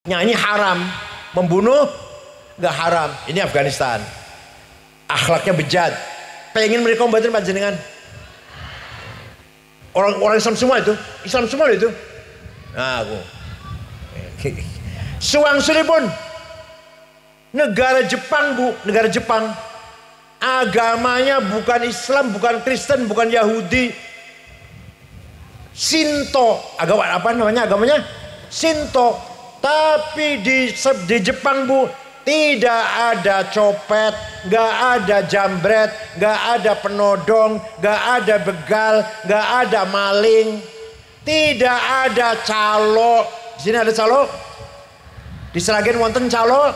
Nyanyi haram, membunuh nggak haram. Ini Afghanistan. Akhlaknya bejat. Pengen mereka membantu panjenengan. Orang Islam semua itu, Islam semua itu. Nah, aku. Suwangsuli pun negara Jepang, Bu, negara Jepang. Agamanya bukan Islam, bukan Kristen, bukan Yahudi. Shinto, agama apa namanya agamanya? Shinto. Tapi di Jepang, Bu, tidak ada copet, nggak ada jambret, nggak ada penodong, nggak ada begal, nggak ada maling, tidak ada calo. Di sini ada calo? Di Sragen wonten calo?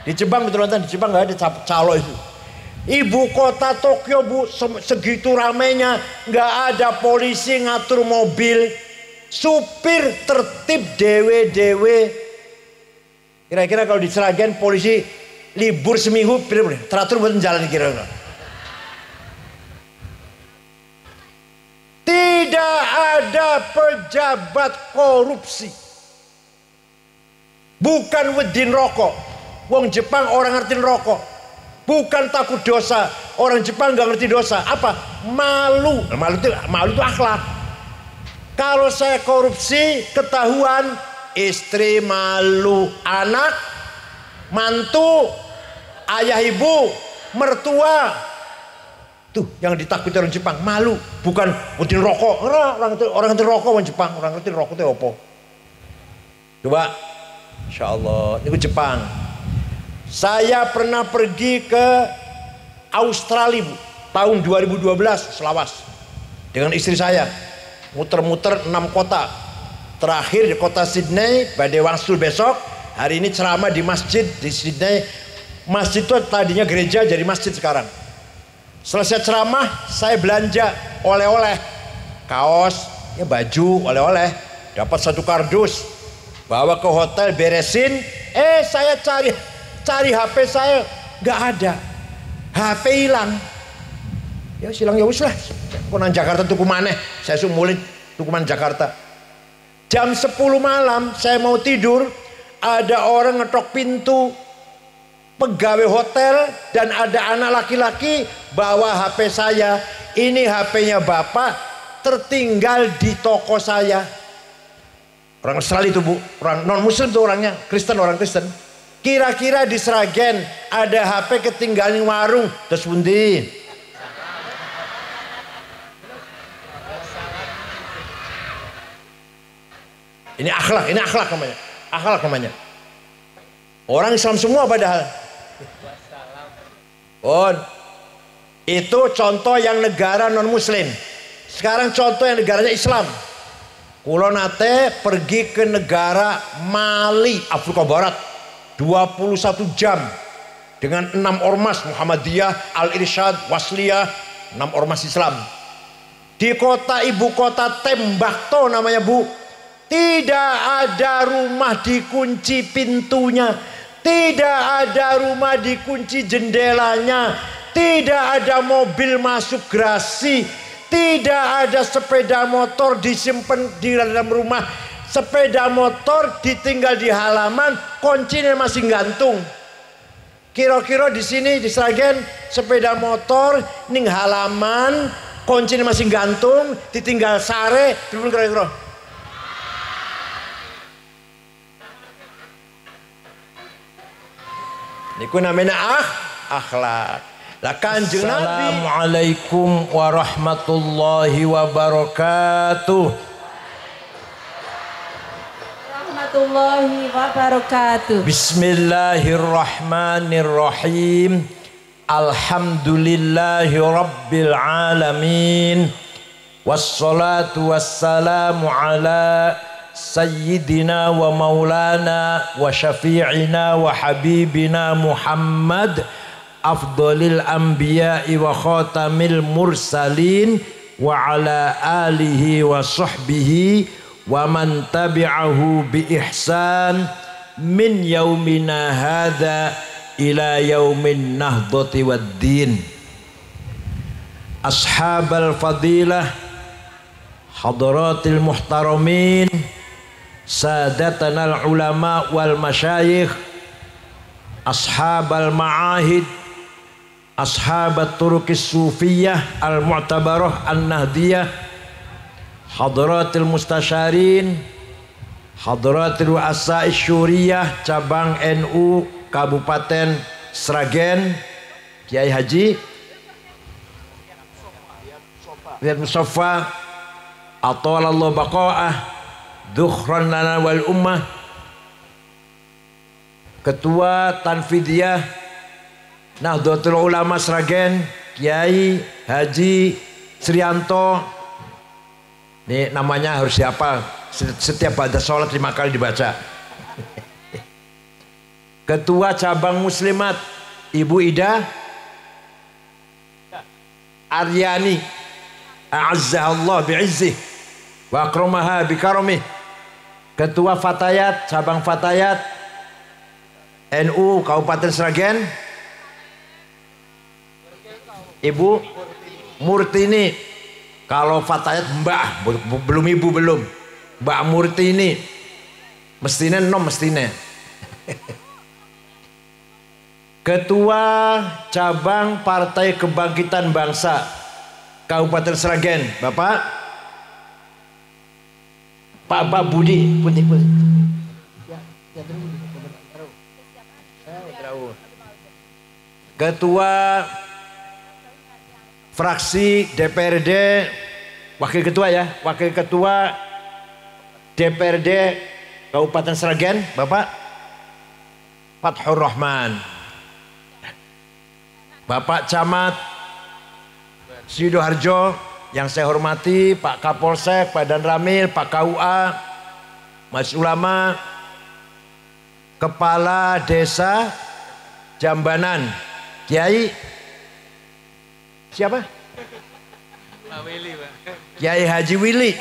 Di Jepang betul wonten, di Jepang nggak ada calo itu. Ibu kota Tokyo, Bu, segitu ramenya, nggak ada polisi ngatur mobil, supir tertib dewe-dewe. Kira-kira kalau di Sragen polisi libur seminggu, teratur buat jalan kira-kira. Tidak ada pejabat korupsi. Bukan wedin rokok. Wong Jepang orang ngerti rokok. Bukan takut dosa. Orang Jepang nggak ngerti dosa. Apa? Malu. Malu itu akhlak. Kalau saya korupsi, ketahuan, istri malu, anak, mantu, ayah ibu, mertua. Tuh yang ditakuti orang Jepang, malu. Bukan ngerti rokok. Orang ngerti rokok orang Jepang. Orang ngerti rokok itu apa? Coba. Insya Allah. Ini Jepang. Saya pernah pergi ke Australia, Bu, tahun 2012, selawas dengan istri saya, muter-muter 6 kota. Terakhir di kota Sydney, badai wangsul besok. Hari ini ceramah di masjid di Sydney. Masjid itu tadinya gereja, jadi masjid sekarang. Selesai ceramah, saya belanja oleh-oleh, kaos, ya baju, oleh-oleh. Dapat 1 kardus, bawa ke hotel, beresin. Saya cari HP saya, nggak ada. HP hilang. Ya silang ya wis lah. Konan Jakarta tuku maneh. Saya sumulin tukuman Jakarta. Jam 10 malam saya mau tidur, ada orang ngetok pintu, pegawai hotel, dan ada anak laki-laki bawa HP saya. Ini HP-nya Bapak tertinggal di toko saya. Orang Australia itu, Bu, orang non muslim tuh orangnya, Kristen, orang Kristen. Kira-kira di Sragen ada HP ketinggalan di warung, terus pundi? Ini akhlak namanya. Akhlak namanya. Orang Islam semua padahal. Itu contoh yang negara non muslim. Sekarang contoh yang negaranya Islam. Kulo nate pergi ke negara Mali, Afrika Barat. 21 jam dengan 6 ormas Muhammadiyah, Al-Irsyad, Wasliyah, 6 ormas Islam di ibu kota Tembakto namanya, Bu. Tidak ada rumah dikunci pintunya, tidak ada rumah dikunci jendelanya, tidak ada mobil masuk garasi, tidak ada sepeda motor disimpan di dalam rumah. Sepeda motor ditinggal di halaman, kuncinya masih gantung. Kira-kira di sini di Sragen sepeda motor ning halaman, kuncinya masih gantung, ditinggal sare, kira-kira. Niku namanya akhlak. Lah Kanjeng Nabi. Assalamualaikum warahmatullahi wabarakatuh. Bismillahirrahmanirrahim. Alhamdulillahi rabbil alamin. Wassalatu wassalamu ala sayyidina wa maulana wa syafi'ina wa habibina Muhammad, afdalil anbiya'i wa khatamil mursalin, wa ala alihi wa sahbihi wa man tabi'ahu bi ihsan min yaumina hadza ila yaumin nahdati waddin. Ashabal fadilah, hadratil muhtaramin, sadatanal ulama wal masyayikh, ashabal ma'ahid, ashabat turuqis sufiyah al mu'tabarah an nahdiyah, hadratil mustasyarin, hadratil ru'asa isyuriyah cabang NU Kabupaten Sragen, Kiai Haji Riyad Mustafa atalallahu baqa'ah dukhran lana wal ummah, Ketua Tanfidiyah Nahdlatul Ulama Sragen Kiai Haji Srianto. Ini namanya harus siapa? Setiap pada sholat 5 kali dibaca. Ketua Cabang Muslimat Ibu Ida Aryani a'azzahallah bi'izzih wa akramaha bikaramih. Ketua Fatayat Cabang Fatayat NU Kabupaten Sragen Ibu Murtini. Kalau Fatayat Mbak, belum Ibu belum. Mbak Murtini. Mestine nom mestine. Ketua Cabang Partai Kebangkitan Bangsa Kabupaten Sragen Bapak Budi. Ketua Fraksi DPRD, Wakil Ketua ya, Wakil Ketua DPRD Kabupaten Sragen Bapak Fathur Rahman. Bapak Camat Sidoarjo yang saya hormati, Pak Kapolsek, Pak Dan Ramil, Pak KUA, Mas Ulama, Kepala Desa Jambanan Kiai siapa? Pak Willy, Pak. Kiai Haji Willy.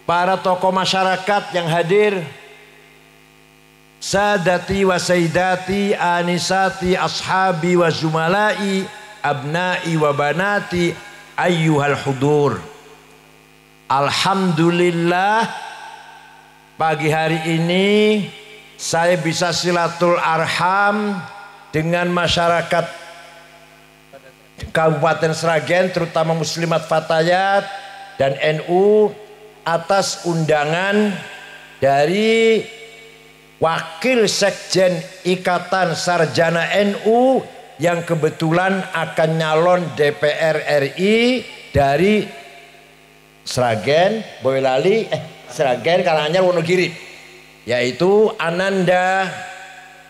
Para tokoh masyarakat yang hadir, sadati wa sayyidati anisati ashabi wa zumalai abnai wa banati ayyuhal hudur. Alhamdulillah pagi hari ini saya bisa silatul arham dengan masyarakat Kabupaten Sragen, terutama Muslimat Fatayat dan NU atas undangan dari Wakil Sekjen Ikatan Sarjana NU yang kebetulan akan nyalon DPR RI dari Sragen, Boyolali, Sragen, Karanganyar, Wonogiri, yaitu Ananda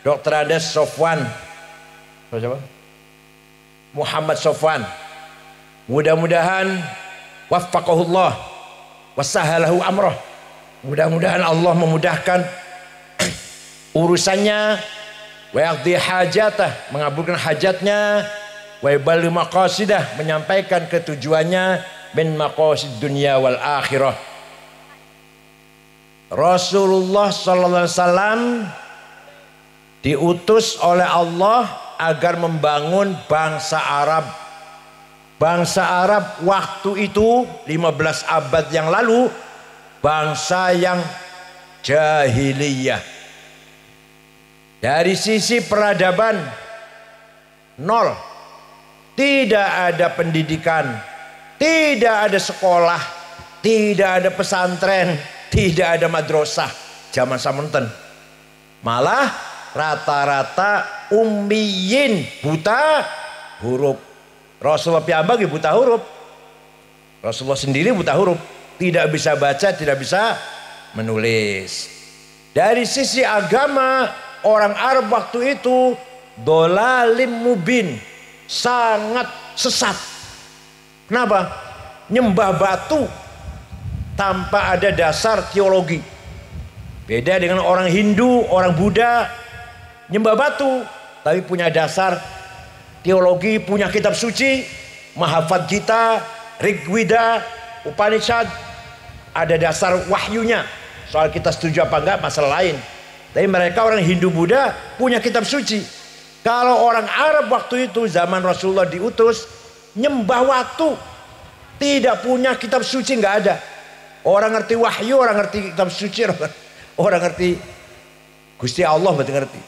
Dr. Andes Sofwan Muhammad Sofwan. Mudah-mudahan waffaqahullah wasahalahu amroh. Mudah-mudahan Allah memudahkan urusannya, wa yaqdi hajatah, mengabulkan hajatnya, wa yuballigh maqasidah, menyampaikan ketujuannya, min maqasid dunya wal akhirah. Rasulullah sallallahu alaihi wasallam diutus oleh Allah agar membangun bangsa Arab. Bangsa Arab waktu itu 15 abad yang lalu bangsa yang jahiliyah. Dari sisi peradaban nol, tidak ada pendidikan, tidak ada sekolah, tidak ada pesantren, tidak ada madrasah zaman samunten. Malah rata-rata ummiyin, buta huruf. Rasulullah piyambak buta huruf. Rasulullah sendiri buta huruf, tidak bisa baca, tidak bisa menulis. Dari sisi agama, orang Arab waktu itu dolalim mubin, sangat sesat. Kenapa? Nyembah batu tanpa ada dasar teologi. Beda dengan orang Hindu, orang Buddha, nyembah batu tapi punya dasar teologi, punya kitab suci, Mahafad Gita, Rigveda, Upanishad, ada dasar wahyunya. Soal kita setuju apa enggak masalah lain. Tapi mereka orang Hindu Buddha punya kitab suci. Kalau orang Arab waktu itu zaman Rasulullah diutus, nyembah waktu Tidak punya kitab suci, nggak ada. Orang ngerti wahyu, orang ngerti kitab suci, orang ngerti Gusti Allah, berarti ngerti.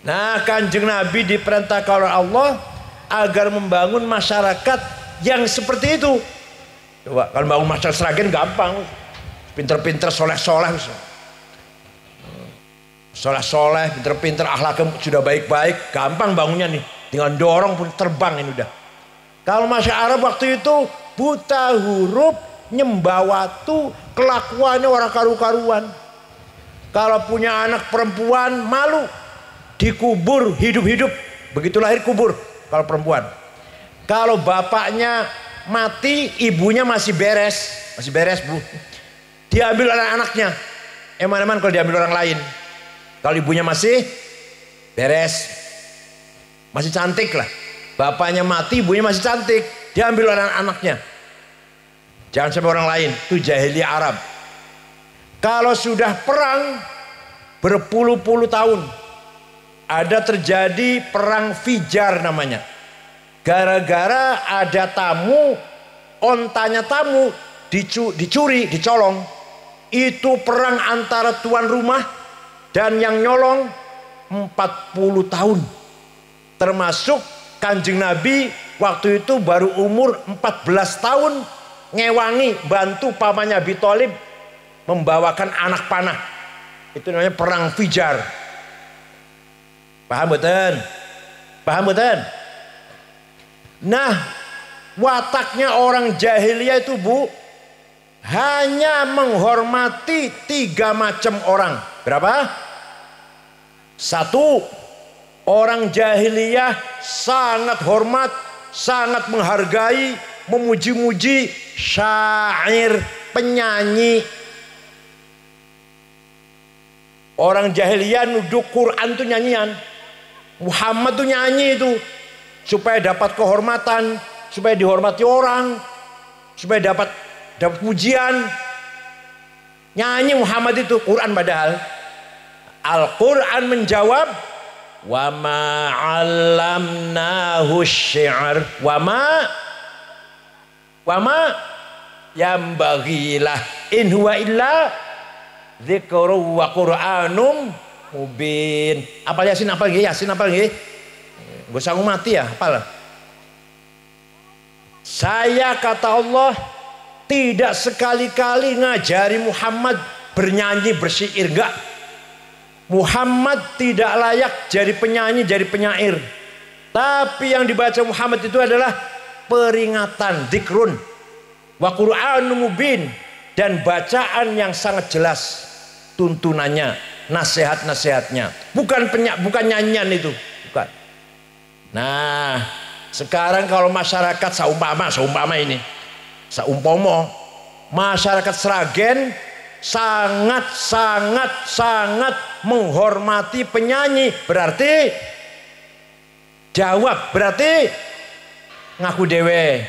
Nah, Kanjeng Nabi diperintahkan oleh Allah agar membangun masyarakat yang seperti itu. Coba kalau bangun masyarakat Sragen gampang, pinter-pinter, soleh-soleh, soleh-soleh, pinter-pinter, akhlaknya sudah baik-baik, gampang bangunnya nih, tinggal dorong pun terbang ini udah. Kalau masyarakat Arab waktu itu buta huruf, nyembah watu, kelakuannya orang karu-karuan. Kalau punya anak perempuan malu, dikubur hidup-hidup, begitu lahir kubur kalau perempuan. Kalau bapaknya mati, ibunya masih beres bu, diambil oleh anaknya. Eman-eman kalau diambil orang lain. Kalau ibunya masih beres, masih cantik lah, bapaknya mati, ibunya masih cantik, diambil oleh anaknya. Jangan sampai orang lain. Itu jahiliyah Arab. Kalau sudah perang berpuluh-puluh tahun, ada terjadi perang Fijar namanya. Gara-gara ada tamu, ontanya tamu dicuri, dicolong. Itu perang antara tuan rumah dan yang nyolong 40 tahun. Termasuk Kanjeng Nabi waktu itu baru umur 14 tahun, ngewangi bantu pamannya Abi Thalib membawakan anak panah. Itu namanya perang Fijar. Paham betul? Paham betul? Nah, wataknya orang jahiliyah itu bu, hanya menghormati 3 macam orang. Berapa? 1, orang jahiliyah sangat hormat, sangat menghargai, memuji-muji syair, penyanyi. Orang jahiliyah nuduh Quran itu nyanyian, Muhammad tuh nyanyi itu supaya dapat kehormatan, supaya dihormati orang, supaya dapat pujian. Nyanyi Muhammad itu Quran, padahal Al-Quran menjawab, wa ma 'allamnahu syi'r wa ma yambaghilah in huwa illa dzikru wa qur'anum mubin. Apa Yasin, apa lagi? Yasin apa lagi? Gak usah mati ya, apalah. Saya kata Allah tidak sekali-kali ngajari Muhammad bernyanyi bersyair, enggak. Muhammad tidak layak jadi penyanyi, jadi penyair. Tapi yang dibaca Muhammad itu adalah peringatan, dzikrun wa qur'anum mubin, dan bacaan yang sangat jelas tuntunannya, nasihat-nasihatnya, bukan nyanyian itu, bukan. Nah, sekarang kalau masyarakat seumpama masyarakat Sragen sangat menghormati penyanyi, berarti jawab, berarti ngaku dewe.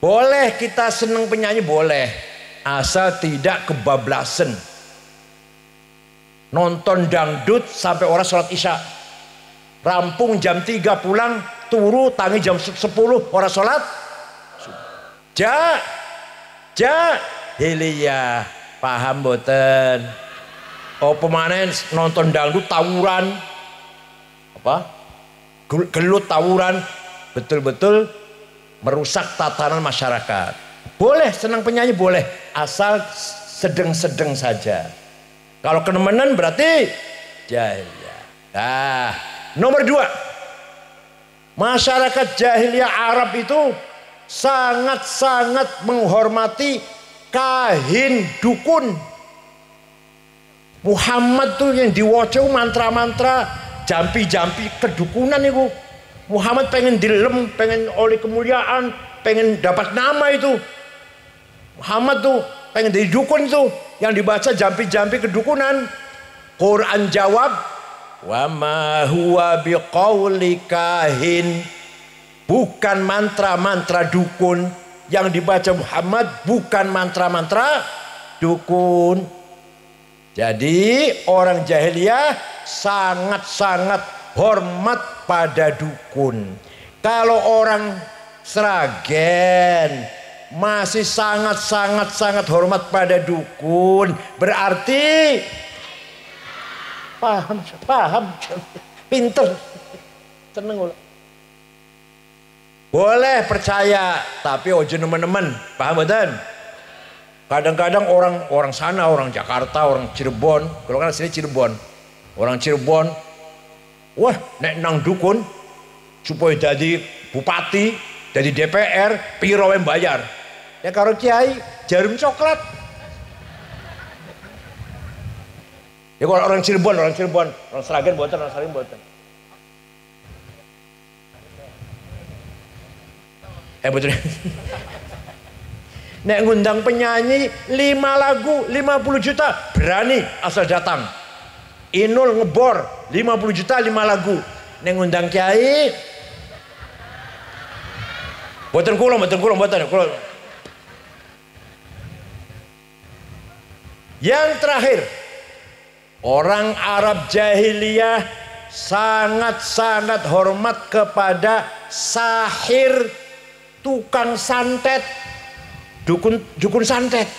Boleh kita seneng penyanyi, boleh, asal tidak kebablasan. Nonton dangdut sampai orang sholat isya, rampung jam 3 pulang, turu tangi jam 10 orang sholat. Jahiliyah, paham boten? Oh pemanen nonton dangdut tawuran, apa? Gelut tawuran, betul-betul merusak tatanan masyarakat. Boleh senang penyanyi, boleh, asal sedang-sedang saja. Kalau kenemenan berarti jahiliyah. Nah, nomor 2, masyarakat jahiliyah Arab itu sangat menghormati kahin, dukun. Muhammad tuh yang diwocok mantra-mantra, jampi-jampi kedukunan itu. Muhammad pengen dilem, pengen oleh kemuliaan, pengen dapat nama itu. Muhammad tuh pengen jadi dukun itu, yang dibaca jampi-jampi kedukunan. Quran jawab, wa ma huwa biqauli kahin, bukan mantra-mantra dukun. Yang dibaca Muhammad bukan mantra-mantra dukun. Jadi orang jahiliyah sangat hormat pada dukun. Kalau orang Sragen masih sangat hormat pada dukun. Berarti paham, pinter, seneng. Boleh percaya, tapi ojo nemen-nemen, paham betul? Kadang-kadang orang sana, orang Jakarta, orang Cirebon, kalau kan asli Cirebon, orang Cirebon, wah nek nang dukun supaya jadi bupati, jadi DPR, piro yang bayar. Ya karo kiai jarum coklat. Ya kalau orang Cirebon, orang Sragen buatan, orang Sragen buatan. Betul. Nek ngundang penyanyi 5 lagu 50 juta berani asal datang. Inul ngebor 50 juta 5 lagu. Nek ngundang kiai buatan kulo. Yang terakhir, orang Arab jahiliyah sangat hormat kepada sahir, tukang santet, dukun santet.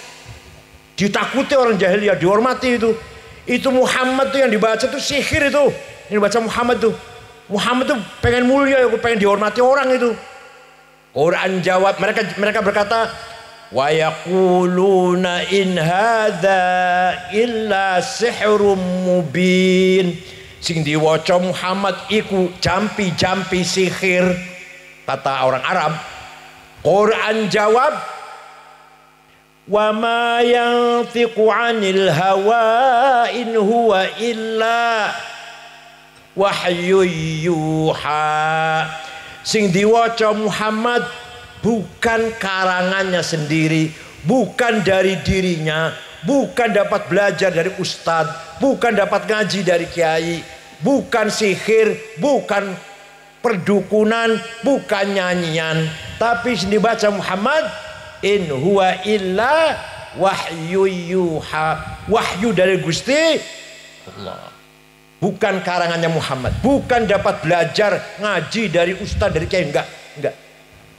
Ditakuti orang jahiliyah, dihormati itu. Itu Muhammad tuh yang dibaca tuh sihir itu. Yang dibaca Muhammad tuh. Muhammad tuh pengen mulia, pengen dihormati orang itu. Quran jawab, mereka berkata, wa yaquluna in hadza illa sihrun mubin. Sing diwaca Muhammad iku jampi sihir, kata orang Arab. Quran jawab, wa ma yantiqu 'anil hawa in huwa illa wahyu yuha. Sing diwaca Muhammad bukan karangannya sendiri, bukan dari dirinya, bukan dapat belajar dari ustadz, bukan dapat ngaji dari kiai, bukan sihir, bukan perdukunan, bukan nyanyian, tapi dibaca Muhammad, in huwa illa wahyu yuha, wahyu dari Gusti Allah, bukan karangannya Muhammad, bukan dapat belajar ngaji dari ustadz, dari kiai, enggak.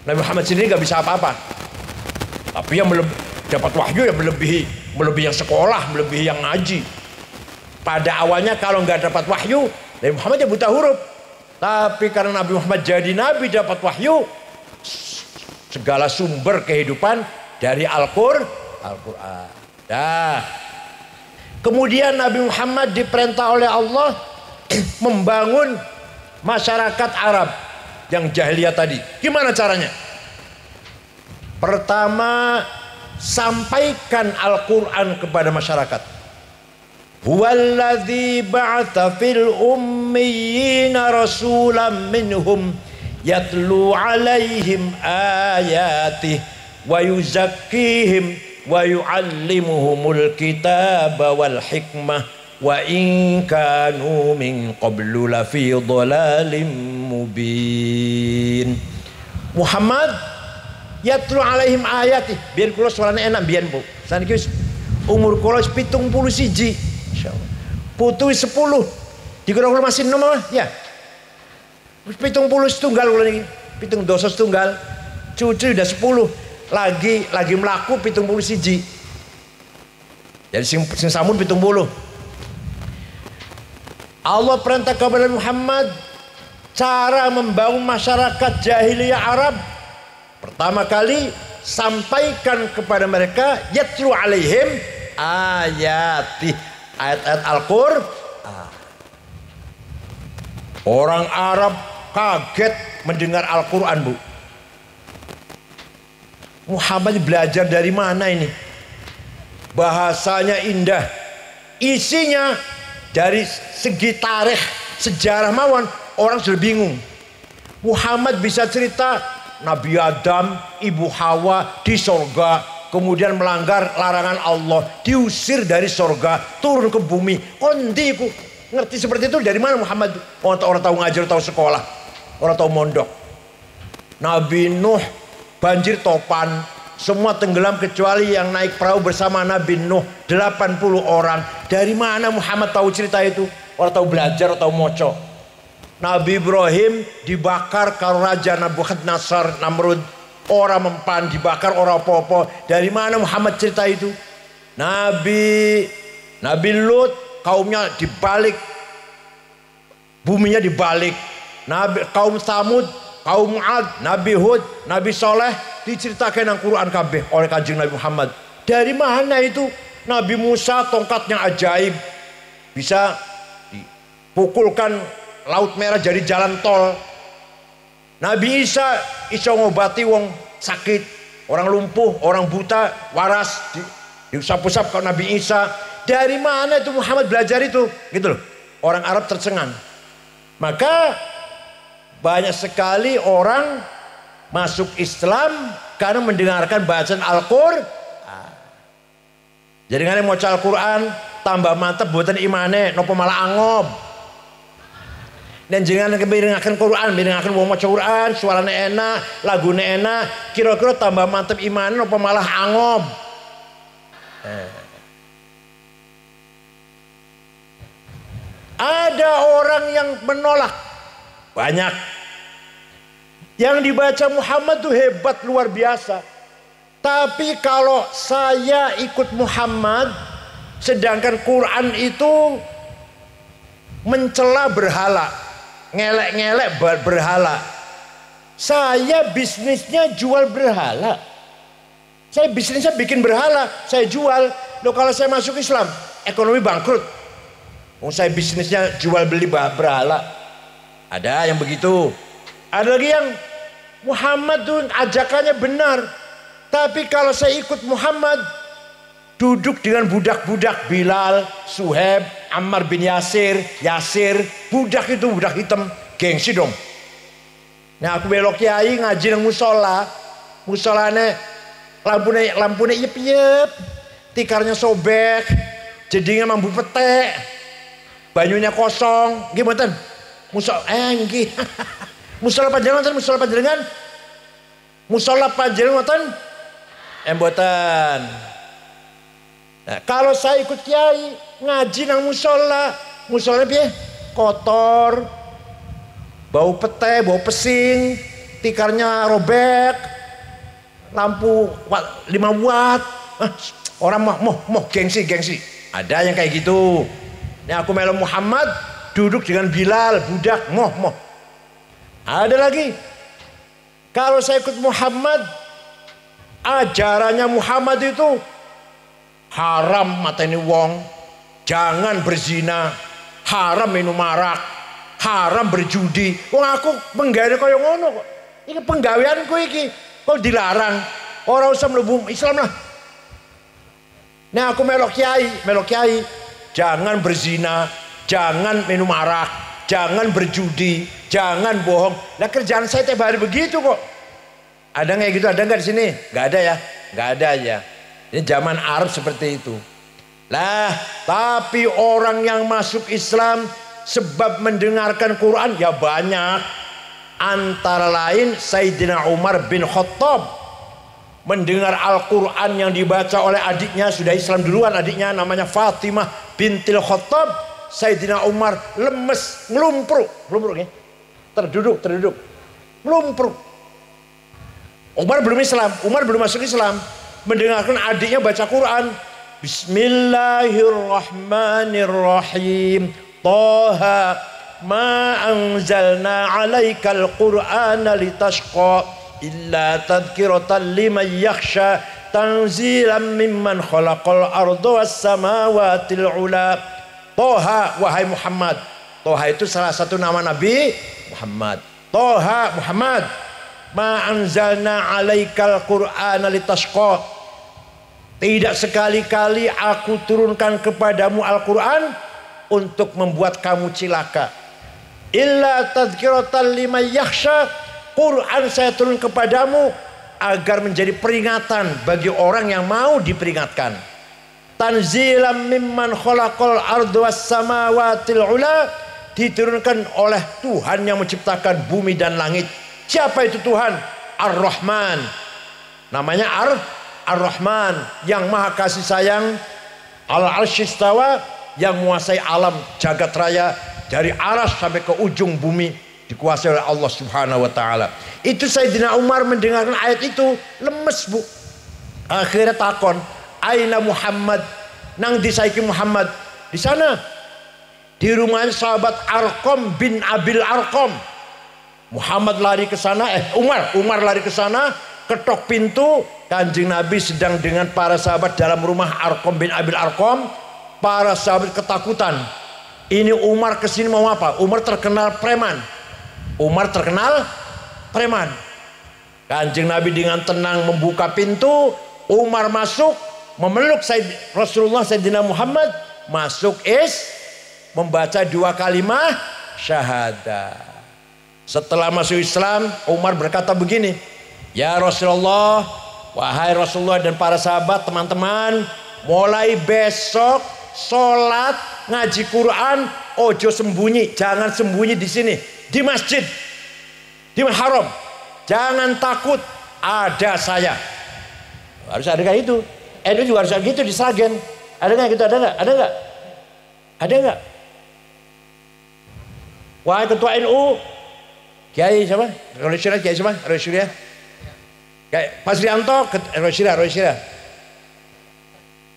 Nabi Muhammad sendiri nggak bisa apa-apa, tapi yang dapat wahyu yang melebihi yang sekolah, melebihi yang ngaji. Pada awalnya kalau nggak dapat wahyu, Nabi Muhammad ya buta huruf. Tapi karena Nabi Muhammad jadi nabi, dapat wahyu, segala sumber kehidupan dari Al-Qur'an. Nah, kemudian Nabi Muhammad diperintah oleh Allah membangun masyarakat Arab yang jahiliyah tadi. Gimana caranya? Pertama, sampaikan Al-Qur'an kepada masyarakat. Huwallazi ba'atha fil ummiyina rasulan minhum yatlu alaihim ayatih wa yuzakkihim wa yu'allimuhumul kitaba wal hikmah wa in kanu min qablu lafi dhalalin mubin. Muhammad yatlu alaihim ayatih, biar kula suarane enak biyen Bu. Saniki umur kula 71 insyaallah. Putu 10. Dikira-kira masih 6 mah ya. 70 setunggal kula niki. 7 dosa setunggal. Cucu udah 10. Lagi melaku 71. Jadi sing samun 70. Allah perintah kepada Muhammad cara membangun masyarakat jahiliyah Arab. Pertama kali sampaikan kepada mereka yatlu alaihim ayati, ayat-ayat Al-Qur'an. Orang Arab kaget mendengar Al-Qur'an, Bu. Muhammad belajar dari mana ini? Bahasanya indah, isinya dari segi tarikh sejarah mawon orang sudah bingung. Muhammad bisa cerita Nabi Adam, Ibu Hawa di sorga, kemudian melanggar larangan Allah, diusir dari sorga, turun ke bumi. Kondiku ngerti seperti itu dari mana Muhammad? Orang tahu ngajar, tahu sekolah, orang tahu mondok. Nabi Nuh banjir topan, semua tenggelam kecuali yang naik perahu bersama Nabi Nuh 80 orang. Dari mana Muhammad tahu cerita itu? Orang tahu belajar atau moco. Nabi Ibrahim dibakar karo raja Nabukadnezar Namrud, orang mempan dibakar orang apa-apa. Dari mana Muhammad cerita itu? Nabi Lut kaumnya dibalik, buminya dibalik. Kaum Samud, kaum Ad, Nabi Hud, Nabi Soleh diceritakan dalam Quran kabeh oleh Kanjeng Nabi Muhammad. Dari mana itu? Nabi Musa tongkatnya ajaib, bisa dipukulkan Laut Merah jadi jalan tol. Nabi Isa iso ngobati wong sakit, orang lumpuh, orang buta, waras, diusap-usap ke Nabi Isa. Dari mana itu Muhammad belajar itu? Gitu loh. Orang Arab tercengang. Maka banyak sekali orang masuk Islam karena mendengarkan bacaan Al-Qur'an. Jadi kan mau Al-Qur'an tambah mantep buatan imane, nopo malah angob. Dan jangan mirengaken Quran, mirengaken wong maca Quran, suarane enak, lagune enak, kira-kira tambah mantep iman apa malah angob. Ada orang yang menolak, banyak. Yang dibaca Muhammad tuh hebat luar biasa. Tapi kalau saya ikut Muhammad, sedangkan Quran itu mencela berhala, ngelek-ngelek berhala. Saya bisnisnya jual berhala. Saya bisnisnya bikin berhala, saya jual. Loh, kalau saya masuk Islam, ekonomi bangkrut. Saya bisnisnya jual beli berhala. Ada yang begitu. Ada lagi yang Muhammad tuh ajakannya benar. Tapi kalau saya ikut Muhammad, duduk dengan budak-budak Bilal, Suhaib, Ammar bin Yasir, budak itu budak hitam, gengsi dong. Nah aku belok kiai ngaji nang musola, musolane lampune yep, tikarnya sobek, jadinya mambu petek, banyunya kosong, gimana? Nggih. Musola panjenengan, musola panjenengan mboten. Nah, kalau saya ikut kiai ngaji nang musola piye? Kotor, bau pete, bau pesing, tikarnya robek, lampu 5 watt. Orang mau gengsi. Ada yang kayak gitu. Nah, aku melu Muhammad duduk dengan Bilal, budak, moh. Ada lagi. Kalau saya ikut Muhammad, ajarannya Muhammad itu haram mateni wong, jangan berzina, haram minum arak, haram berjudi. Wong aku penggawe kaya ngono kok. Iki penggaweanku iki. Kok dilarang? Ora usah mlebu Islam lah. Nah aku melok kiai, jangan berzina, jangan minum arak, jangan berjudi, jangan bohong. Lah kerjaan saya tiap hari begitu kok. Ada nggak gitu? Ada nggak di sini? Nggak ada ya? Nggak ada ya. Ini zaman Arab seperti itu. Lah, tapi orang yang masuk Islam sebab mendengarkan Quran ya banyak. Antara lain Sayyidina Umar bin Khattab mendengar Al-Quran yang dibaca oleh adiknya, sudah Islam duluan adiknya, namanya Fatimah bintil Khattab. Sayyidina Umar lemes, ngelumpruk ya? Terduduk, ngelumpruk. Umar belum Islam, Umar belum masuk Islam, mendengarkan adiknya baca Quran. Bismillahirrahmanirrahim. Taha ma anzalna 'alaikal qur'ana litashqa illa tadhkiratan liman yakhsha tanzilan mimman khalaqal arda was samawatil 'ula. Taha, wahai Muhammad. Taha itu salah satu nama Nabi Muhammad. Taha, Muhammad. Ma anzalna 'alaikal qur'ana litashqa. Tidak sekali-kali aku turunkan kepadamu Al-Quran untuk membuat kamu cilaka. Illa tadhkiratan liman yakhsha. Quran saya turun kepadamu agar menjadi peringatan bagi orang yang mau diperingatkan. Tanzilam mimman khalaqal arda was samawatil ula. Diturunkan oleh Tuhan yang menciptakan bumi dan langit. Siapa itu Tuhan? Ar-Rahman. Namanya Ar-Rahman, yang maha kasih sayang. Al-Arsy istawa, yang menguasai alam jagat raya. dari aras sampai ke ujung bumi dikuasai oleh Allah Subhanahu wa taala. Itu Sayyidina Umar mendengarkan ayat itu lemes, Bu. Akhirnya takon, "Aina Muhammad?" Nang disaiki Muhammad. Di sana. Di rumahnya sahabat Arqam bin Abil Arqam. Muhammad lari ke sana, Umar lari ke sana, ketok pintu, Kanjeng Nabi sedang dengan para sahabat dalam rumah Arqam bin Abil Arqam. Para sahabat ketakutan. Ini Umar kesini mau apa? Umar terkenal preman. Kanjeng Nabi dengan tenang membuka pintu, Umar masuk, memeluk Rasulullah Sayyidina Muhammad, masuk membaca 2 kalimat syahadat. Setelah masuk Islam, Umar berkata begini, "Ya Rasulullah, wahai Rasulullah dan para sahabat, teman-teman, mulai besok sholat ngaji Quran ojo sembunyi, jangan sembunyi di sini, di masjid, di haram, jangan takut, ada saya." Harus ada kayak itu. NU juga harus gitu di Sragen. Ada nggak gitu? Ada nggak? Wahai ketua NU, Kiai siapa? Kiai siapa? Kiai Pasrianto, Rosyira.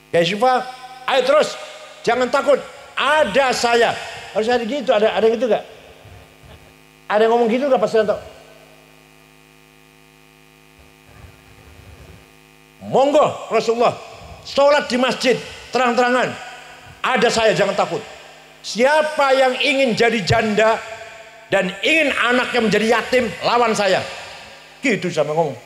Kiai siapa? Ayo terus, jangan takut, ada saya. Harus ada gitu, ada gitu gak? Ada yang ngomong gitu gak Pasrianto? Monggo Rasulullah, sholat di masjid, terang-terangan, ada saya, jangan takut. Siapa yang ingin jadi janda dan ingin anaknya menjadi yatim, lawan saya. Gitu sama ngomong.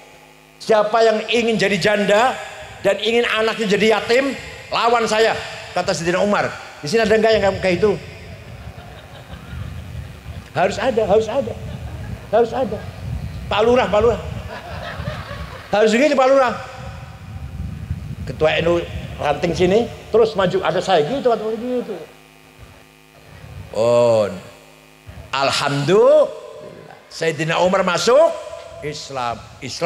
Siapa yang ingin jadi janda dan ingin anaknya jadi yatim, lawan saya, kata Sayyidina Umar. Di sini ada enggak yang kayak itu? Harus ada. Pak Lurah. Harus begitu Pak Lurah. Ketua NU ranting sini, terus maju, ada saya gitu atau gitu. Oh, alhamdulillah, Sayyidina Umar masuk Islam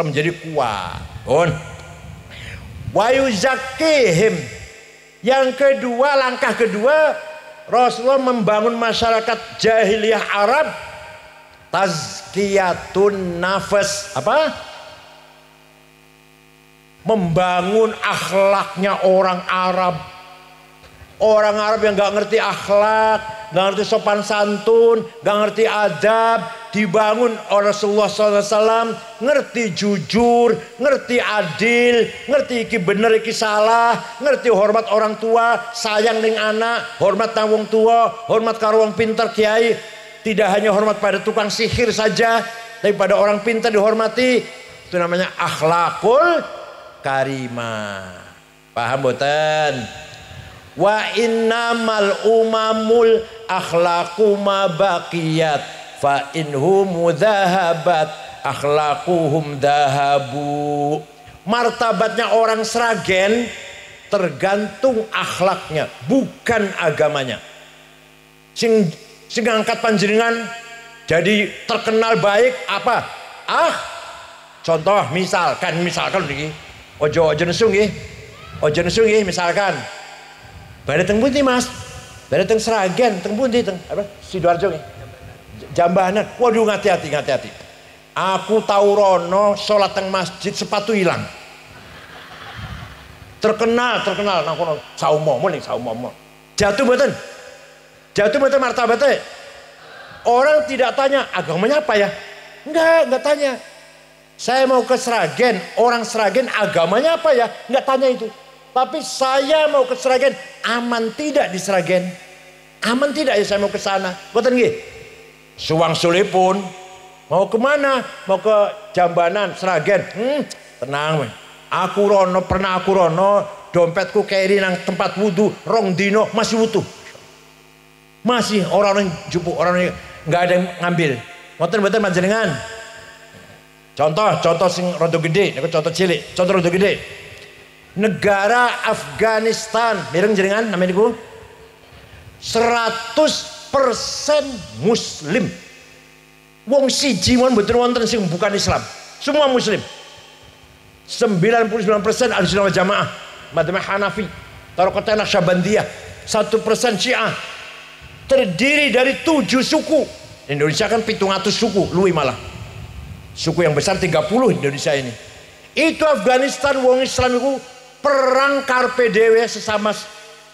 menjadi kuat. Wa yuzakihim. Yang kedua, langkah kedua, Rasulullah membangun masyarakat jahiliyah Arab, tazkiyatun nafas. Apa? Membangun akhlaknya orang Arab. Orang Arab yang gak ngerti akhlak, gak ngerti sopan santun, gak ngerti adab, dibangun oleh Rasulullah SAW, ngerti jujur, ngerti adil, ngerti iki bener iki salah, ngerti hormat orang tua, sayang ning anak, hormat nang wong tua, hormat karo wong pinter kiai. Tidak hanya hormat pada tukang sihir saja, tapi pada orang pintar dihormati. Itu namanya akhlakul karimah. Paham boten? Wa innamal umamul akhlaqu ma baqiyat fa inhum dhahabat akhlaquhum dhahabu. Martabatnya orang Sragen tergantung akhlaknya, bukan agamanya. Sing angkat panjenengan jadi terkenal baik apa? Contoh misalkan begini. Ojo nesu nggih, misalkan. Bade teng pundi Mas? Bade teng Sragen, teng pundi teng apa? Sidoarjo nggih. Jambanan. Waduh hati-hati. Aku tahu rono salat teng masjid sepatu hilang. Terkenal nang kono. Saumomo. Jatuh mboten martabatnya. Orang tidak tanya agamanya apa ya? Enggak tanya. Saya mau ke Sragen, orang Sragen agamanya apa ya? Enggak tanya itu. Tapi saya mau ke Sragen, aman tidak di Sragen? Aman tidak ya saya mau ke sana? Boten nggih. Suwang sulipun mau kemana? Mau ke Jambanan, Sragen. Tenang, aku rono, dompetku keri nang tempat wudu, rong dino masih utuh. Masih orang jupuk, orang nggak ada yang ngambil. Boten panjenengan. Contoh sing rada gede, contoh cilik, contoh rada gede. Negara Afghanistan, mireng jenengan namanya niku 100% muslim. Wong siji mon mboten wonten sing bukan Islam. Semua muslim. 99% Ahlussunnah wal Jamaah, madzhab Hanafi, Tarekat Naqsyabandiyah, 1% Syiah. terdiri dari 7 suku. Indonesia kan 700 suku, luwih malah. Suku yang besar 30 Indonesia ini. Itu Afghanistan wong Islam itu perang karpe dewe sesama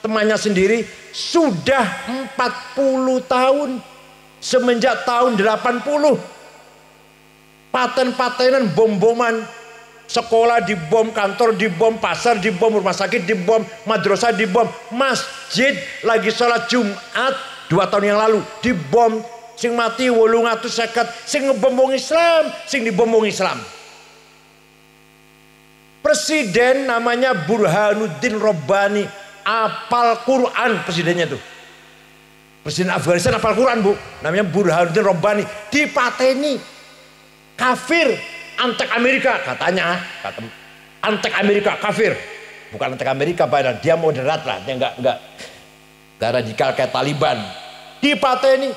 temannya sendiri sudah 40 tahun. Semenjak tahun 80. Paten-patenan, bom-boman, sekolah dibom, kantor dibom, pasar dibom, rumah sakit dibom, madrasah dibom, masjid lagi sholat Jumat 2 tahun yang lalu dibom, sing mati 850, sing ngebom wong Islam, sing dibom wong Islam. Presiden namanya Burhanuddin Rabbani, apal Quran presidennya tuh. Presiden Afghanistan apal Quran, Bu. Namanya Burhanuddin Rabbani, dipateni. Kafir, antek Amerika katanya, antek Amerika, kafir. Bukan antek Amerika, padahal dia moderat lah, dia enggak radikal kayak Taliban. Dipateni.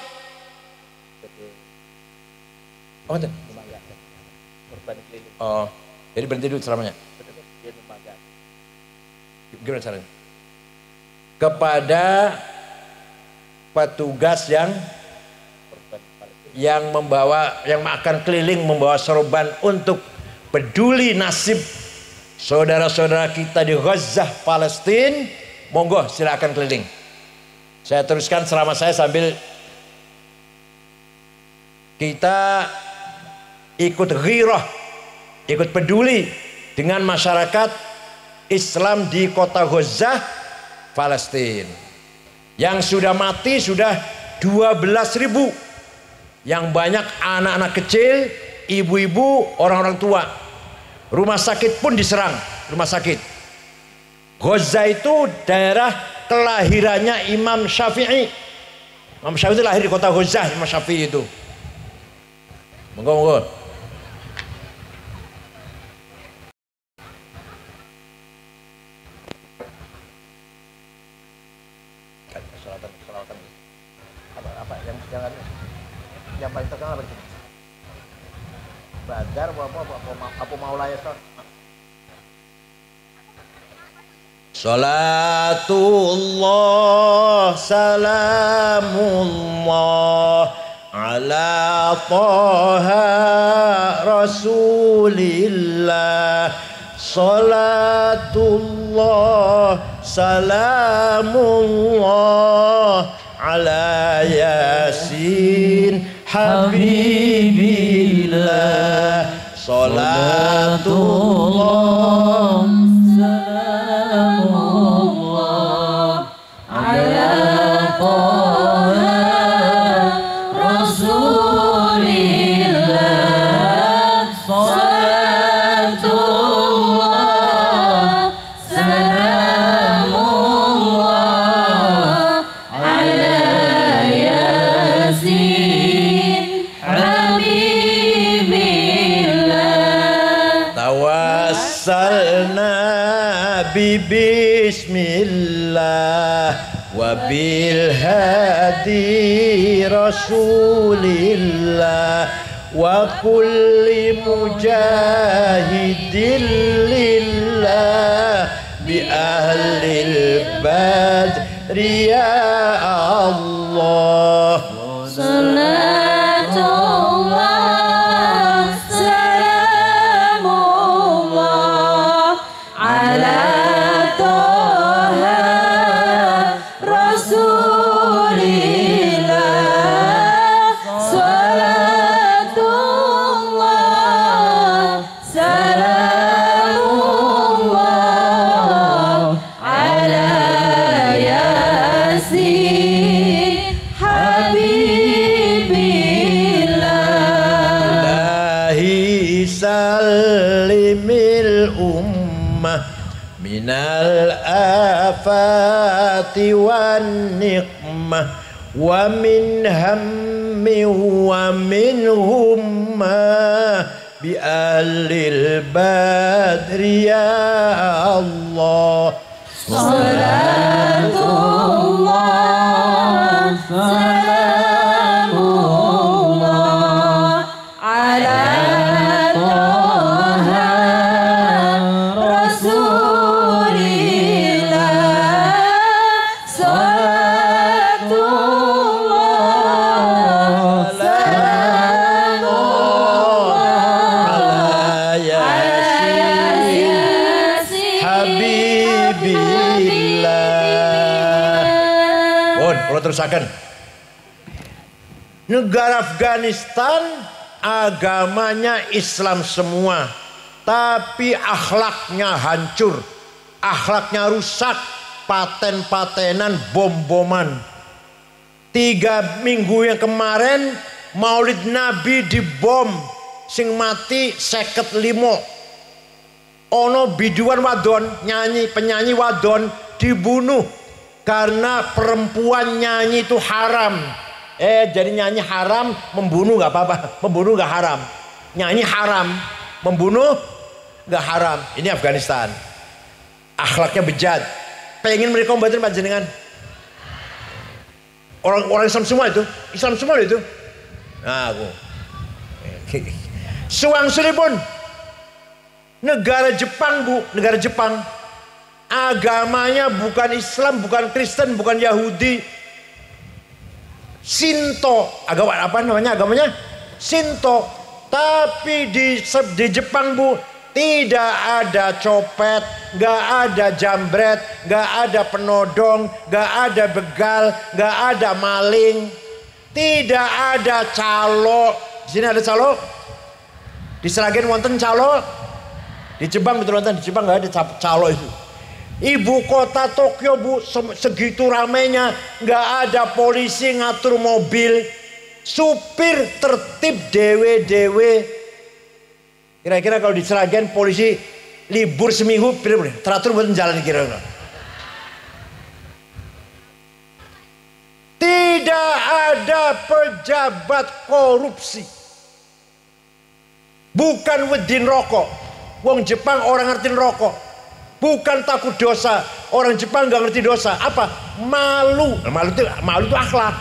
Oh, jadi berhenti dulu ceramahnya. Gimana caranya? Kepada petugas yang akan keliling membawa sorban untuk peduli nasib saudara-saudara kita di Gaza, Palestina. Monggo silakan keliling. Saya teruskan ceramah saya sambil kita ikut ghirah, ikut peduli dengan masyarakat Islam di kota Gaza, Palestina. Yang sudah mati sudah 12.000. Yang banyak anak-anak kecil, ibu-ibu, orang-orang tua. Rumah sakit pun diserang, rumah sakit. Gaza itu daerah kelahirannya Imam Syafi'i. Imam Syafi'i itu lahir di kota Gaza, Imam Syafi'i itu. Monggo. Selawatan. Apa yang paling terkenal apa itu? Badar apa Maulaya Salatullah salamullah ala Taha Rasulillah. Salatullah salamullah ala Yasin Habibillah. Salatullah salamullah ala Taha Rasulillah. Salatullah salamullah ala Yasin Habibillah. Tawassalna bismillah wa bil hadi Rasulillah wa kulli mujahidin lillah bi ahlil badri ya Allah. Salatullah salamullah ala Taha Rasulillah. Salatullah salamullah ala Yasin Habibillah. Ilahi salimil ummah minal afati wan niqmah wa min hammi wa min humma bi ahlil badri ya Allah. Salatullah salamullah ala Taha Rasulillah. Salatullah habibillah. Bon, kalau terusakan. Negara Afghanistan agamanya Islam semua, tapi akhlaknya hancur, akhlaknya rusak, paten-patenan, bom-boman. 3 minggu yang kemarin Maulid Nabi dibom, sing mati 55. Ono biduan wadon, penyanyi wadon dibunuh karena perempuan nyanyi itu haram. Jadi nyanyi haram, membunuh nggak apa-apa, membunuh nggak haram. Nyanyi haram, membunuh nggak haram. Ini Afghanistan, akhlaknya bejat. Pengen mereka membantu panjenengan. Orang Islam semua itu, Islam semua itu. Nah, aku. Suwangsuli pun negara Jepang, Bu, negara Jepang. Agamanya bukan Islam, bukan Kristen, bukan Yahudi. Shinto, agama apa namanya agamanya? Shinto. Tapi di Jepang, Bu, tidak ada copet, nggak ada jambret, nggak ada penodong, nggak ada begal, nggak ada maling, tidak ada calo. Di sini ada calo? Di Sragen wonten calo? Di Jepang betul wonten, di Jepang nggak ada calo itu. Ibu kota Tokyo, Bu, segitu ramenya, nggak ada polisi ngatur mobil, supir tertib dewe-dewe. Kira-kira kalau di Sragen polisi libur seminggu, teratur buat jalan kira-kira. Tidak ada pejabat korupsi. Bukan wedin rokok. Wong Jepang orang ngerti rokok. Bukan takut dosa. Orang Jepang nggak ngerti dosa. Apa? Malu. Malu itu akhlak.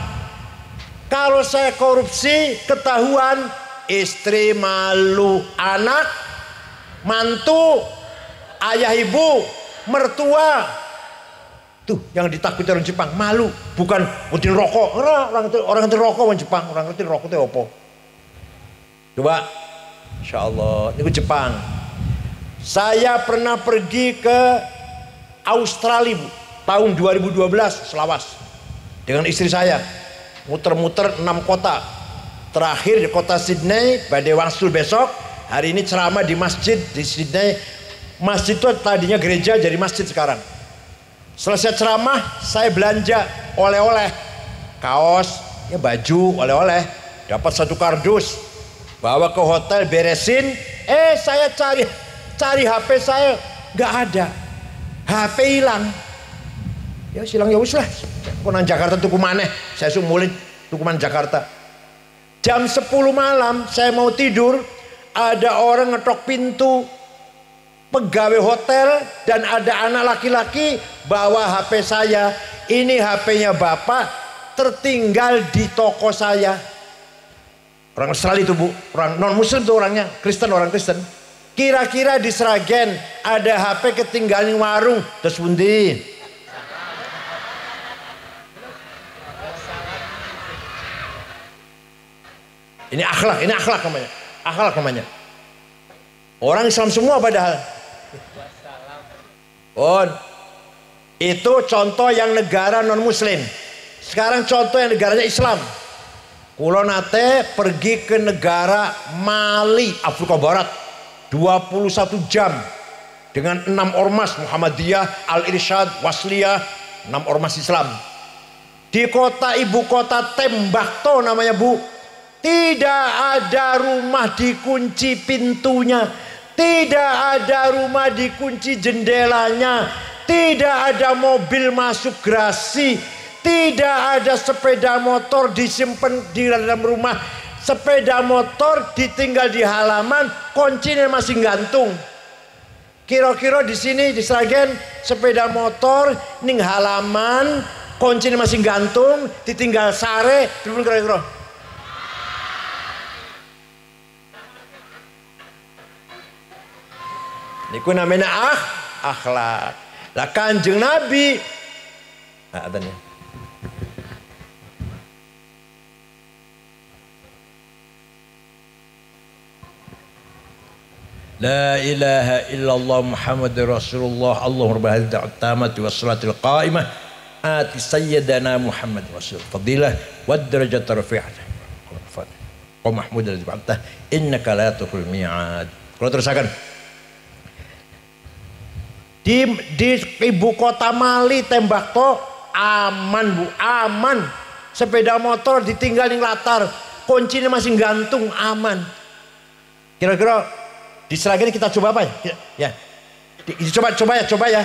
Kalau saya korupsi, ketahuan, istri malu, anak, mantu, ayah ibu, mertua. Tuh yang ditakuti orang Jepang, malu. Bukan wedin rokok. Orang ngerti rokok orang Jepang. Orang ngerti rokok itu apa? Coba. Insya Allah. Ini Jepang. Saya pernah pergi ke Australia, Bu, tahun 2012, selawas, dengan istri saya, muter-muter 6 kota. Terakhir di kota Sydney, badai wangsul besok. Hari ini ceramah di masjid di Sydney. Masjid itu tadinya gereja, jadi masjid sekarang. Selesai ceramah, saya belanja oleh-oleh, kaos, ya baju, oleh-oleh. Dapat 1 kardus, bawa ke hotel, beresin. Saya cari HP saya, nggak ada. HP hilang. Ya silang ya wis lah. Konan Jakarta tuku maneh. Saya sumulin tukuman Jakarta. Jam 10 malam saya mau tidur, ada orang ngetok pintu. Pegawai hotel dan ada anak laki-laki bawa HP saya. Ini HP-nya Bapak tertinggal di toko saya. Orang Australia itu, Bu, orang non muslim tuh orangnya, Kristen, orang Kristen. Kira-kira di Sragen ada HP ketinggalan warung, terus pundi? Ini akhlak namanya. Akhlak namanya. Orang Islam semua padahal. Itu contoh yang negara non muslim. Sekarang contoh yang negaranya Islam. Kulo nate pergi ke negara Mali, Afrika Barat. 21 jam dengan 6 ormas Muhammadiyah, Al-Irsyad, Wasliyah, 6 ormas Islam di ibu kota Tembakto namanya, Bu. Tidak ada rumah dikunci pintunya, tidak ada rumah dikunci jendelanya, tidak ada mobil masuk garasi, tidak ada sepeda motor disimpan di dalam rumah. Sepeda motor ditinggal di halaman, kuncinya masih gantung. Kira-kira di sini di Sragen sepeda motor ning halaman, kuncinya masih gantung, ditinggal sare, kira-kira. Niku namanya akhlak. Lah Kanjeng Nabi. Adanya. La ilaha illallah Muhammadur Rasulullah. Allahumma rabbal ta'amati wassalatul qa'imah ati sayyidana Muhammad rasul fadilah wad darajat rafi'ah wa mahmud alladhi ba'atah innaka la tukhul mi'ad. Kalau terusakan di ibu kota Mali tembak to aman Bu, aman. Sepeda motor ditinggalin latar, kuncinya masih gantung, aman. Kira-kira di Sragen kita coba apa ya? Coba ya.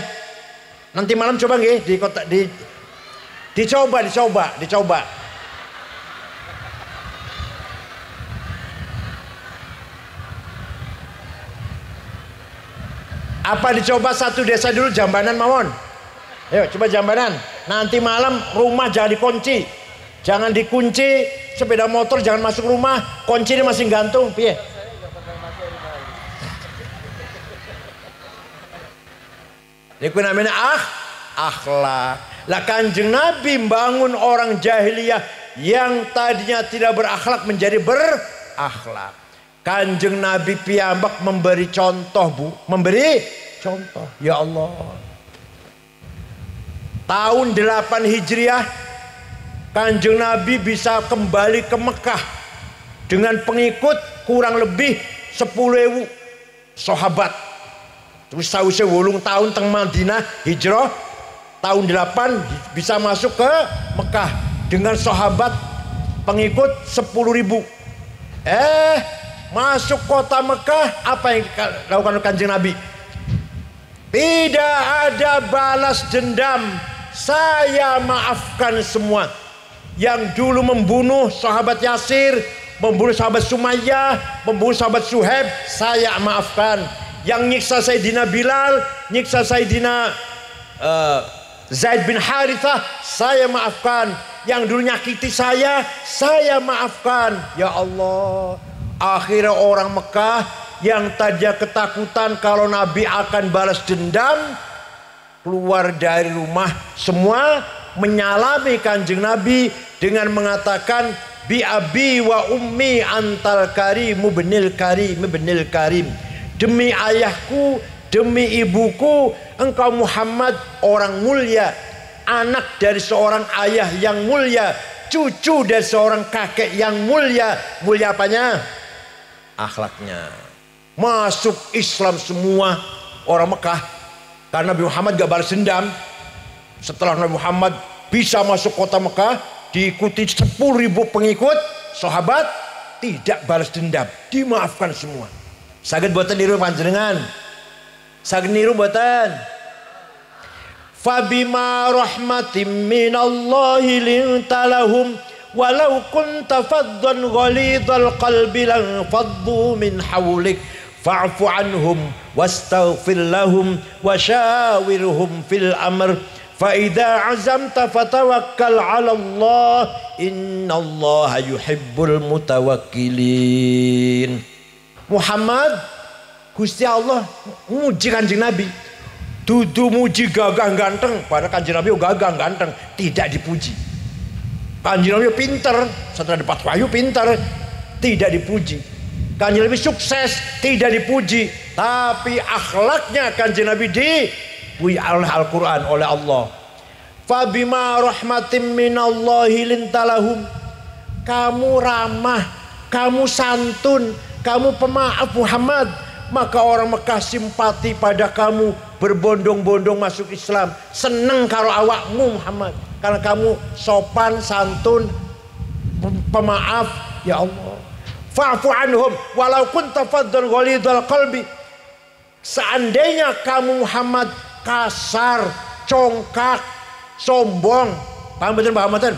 Nanti malam coba nggih di kota dicoba. Apa dicoba satu desa dulu Jambanan mawon. Ayo coba Jambanan. Nanti malam rumah jangan dikunci. Jangan dikunci, sepeda motor jangan masuk rumah, kuncinya masih gantung, piye? Itu namanya akhlak. Lah Kanjeng Nabi membangun orang jahiliyah yang tadinya tidak berakhlak menjadi berakhlak. Kanjeng Nabi piyambak memberi contoh Bu, memberi contoh. Ya Allah. Tahun 8 Hijriah Kanjeng Nabi bisa kembali ke Mekah dengan pengikut kurang lebih 10.000 sahabat. Terus sausé 8 tahun teng Madinah hijrah tahun 8 bisa masuk ke Mekah dengan sahabat pengikut 10.000. Masuk kota Mekah, apa yang dilakukan Kanjeng Nabi? Tidak ada balas dendam. Saya maafkan semua. Yang dulu membunuh sahabat Yasir, membunuh sahabat Sumayyah, membunuh sahabat Suhaib, saya maafkan. Yang nyiksa Sayyidina Bilal, nyiksa Sayyidina Zaid bin Harithah, saya maafkan. Yang dulu nyakiti saya maafkan. Ya Allah. Akhirnya orang Mekah yang tadinya ketakutan kalau Nabi akan balas dendam, keluar dari rumah semua menyalami Kanjeng Nabi dengan mengatakan bi abi wa ummi antal karimu benil karim. Demi ayahku, demi ibuku, engkau Muhammad orang mulia, anak dari seorang ayah yang mulia, cucu dari seorang kakek yang mulia. Mulia apanya? Akhlaknya. Masuk Islam semua orang Mekah karena Nabi Muhammad gak balas dendam. Setelah Nabi Muhammad bisa masuk kota Mekah diikuti 10.000 pengikut sahabat, tidak balas dendam, dimaafkan semua. Saged boten niru panjenengan? Saged niru boten? Fabima rahmatim minallahi lintalahum walau kunta faddan ghalidhal qalbi lan faddu min hawlik fa'fu anhum wastaghfir lahum wasyawirhum fil amr fa idza azamta fatawakkal 'ala Allah innallaha yuhibbul mutawakkilin. Muhammad Gusti Allah muji Kanjeng Nabi, dudu muji gagah ganteng, padahal Kanjeng Nabi gagah ganteng, tidak dipuji. Kanjeng Nabi pinter, setelah dapat wahyu pinter, tidak dipuji. Kanjeng Nabi sukses, tidak dipuji. Tapi akhlaknya Kanjeng Nabi dipuji oleh Al-Quran, oleh Allah. Fabima rahmatim minallahi lintalahum. Kamu ramah, kamu santun, kamu pemaaf Muhammad, maka orang Mekah simpati pada kamu, berbondong-bondong masuk Islam, seneng karo awakmu Muhammad, karena kamu sopan, santun, pemaaf. Ya Allah, fa'fu anhum walau kunta faddan ghalidhal qalbi. Seandainya kamu Muhammad kasar, congkak, sombong, paham betul?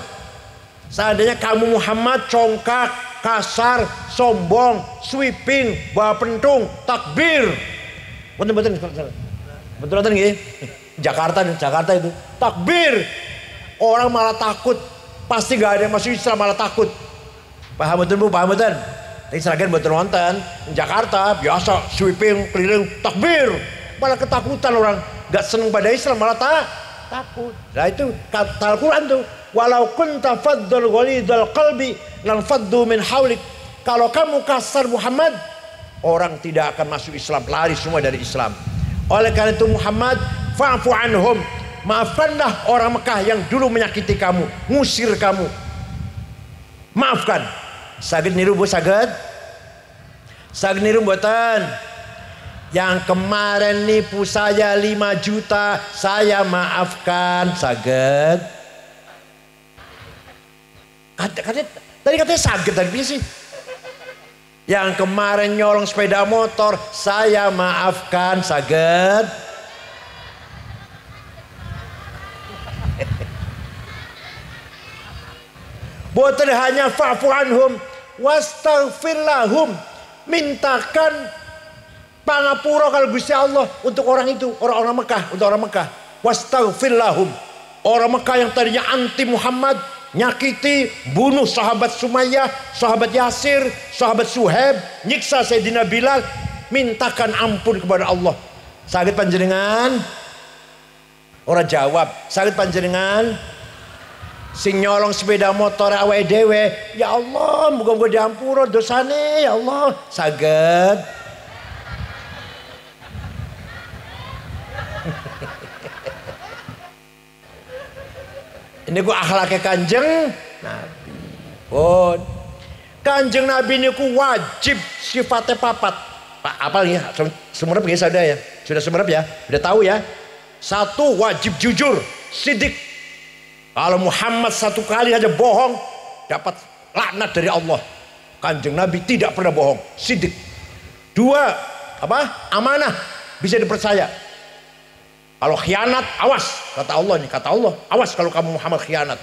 Seandainya kamu Muhammad congkak, kasar, sombong, sweeping, bawa pentung, takbir, betul nggih? Jakarta itu takbir, orang malah takut, pasti gak ada yang masuk Islam malah takut. Paham betul Bu? Paham betul? Tapi Sragen betul nonton Jakarta biasa sweeping keliling takbir, malah ketakutan orang, gak seneng pada Islam malah takut. Nah itu kata Al-Quran tuh, walau kunta faddal ghalidhal qalbi lan faddu min hawlik. Kalau kamu kasar Muhammad, orang tidak akan masuk Islam, lari semua dari Islam. Oleh karena itu Muhammad, fa'fu anhum, maafkanlah orang Mekah yang dulu menyakiti kamu, ngusir kamu. Maafkan. Saged niru bu saged? Saged niru mboten? Yang kemarin nipu saya 5 juta, saya maafkan. Saged? Tadi katanya saged tadi sih. Yang kemarin nyolong sepeda motor, saya maafkan. Saged? Boten hanya fa'fu anhum wastaghfir lahum, mintakan pangapura kalau Gusti Allah untuk orang itu, orang-orang Mekah, untuk orang Mekah. Wastaghfir lahum, orang Mekah yang tadinya anti Muhammad, nyakiti, bunuh sahabat Sumayyah, sahabat Yasir, sahabat Suhaib, nyiksa Sayyidina Bilal, mintakan ampun kepada Allah. Saged panjenengan? Ora jawab. Saged panjenengan? Sing nyolong sepeda motor awake dhewe, ya Allah, muga-muga diampura dosane, ya Allah. Saged? Ini ku akhlaknya Kanjeng Nabi. Pun Kanjeng Nabi ini ku wajib sifatnya papat. Pak apal ya, semerep ya saudara ya. Sudah semerep ya, sudah tahu ya. 1, wajib jujur, sidik. Kalau Muhammad 1 kali aja bohong, dapat laknat dari Allah. Kanjeng Nabi tidak pernah bohong, sidik. 2, apa? Amanah, bisa dipercaya. Kalau khianat, awas, kata Allah nih, kata Allah, awas kalau kamu Muhammad khianat.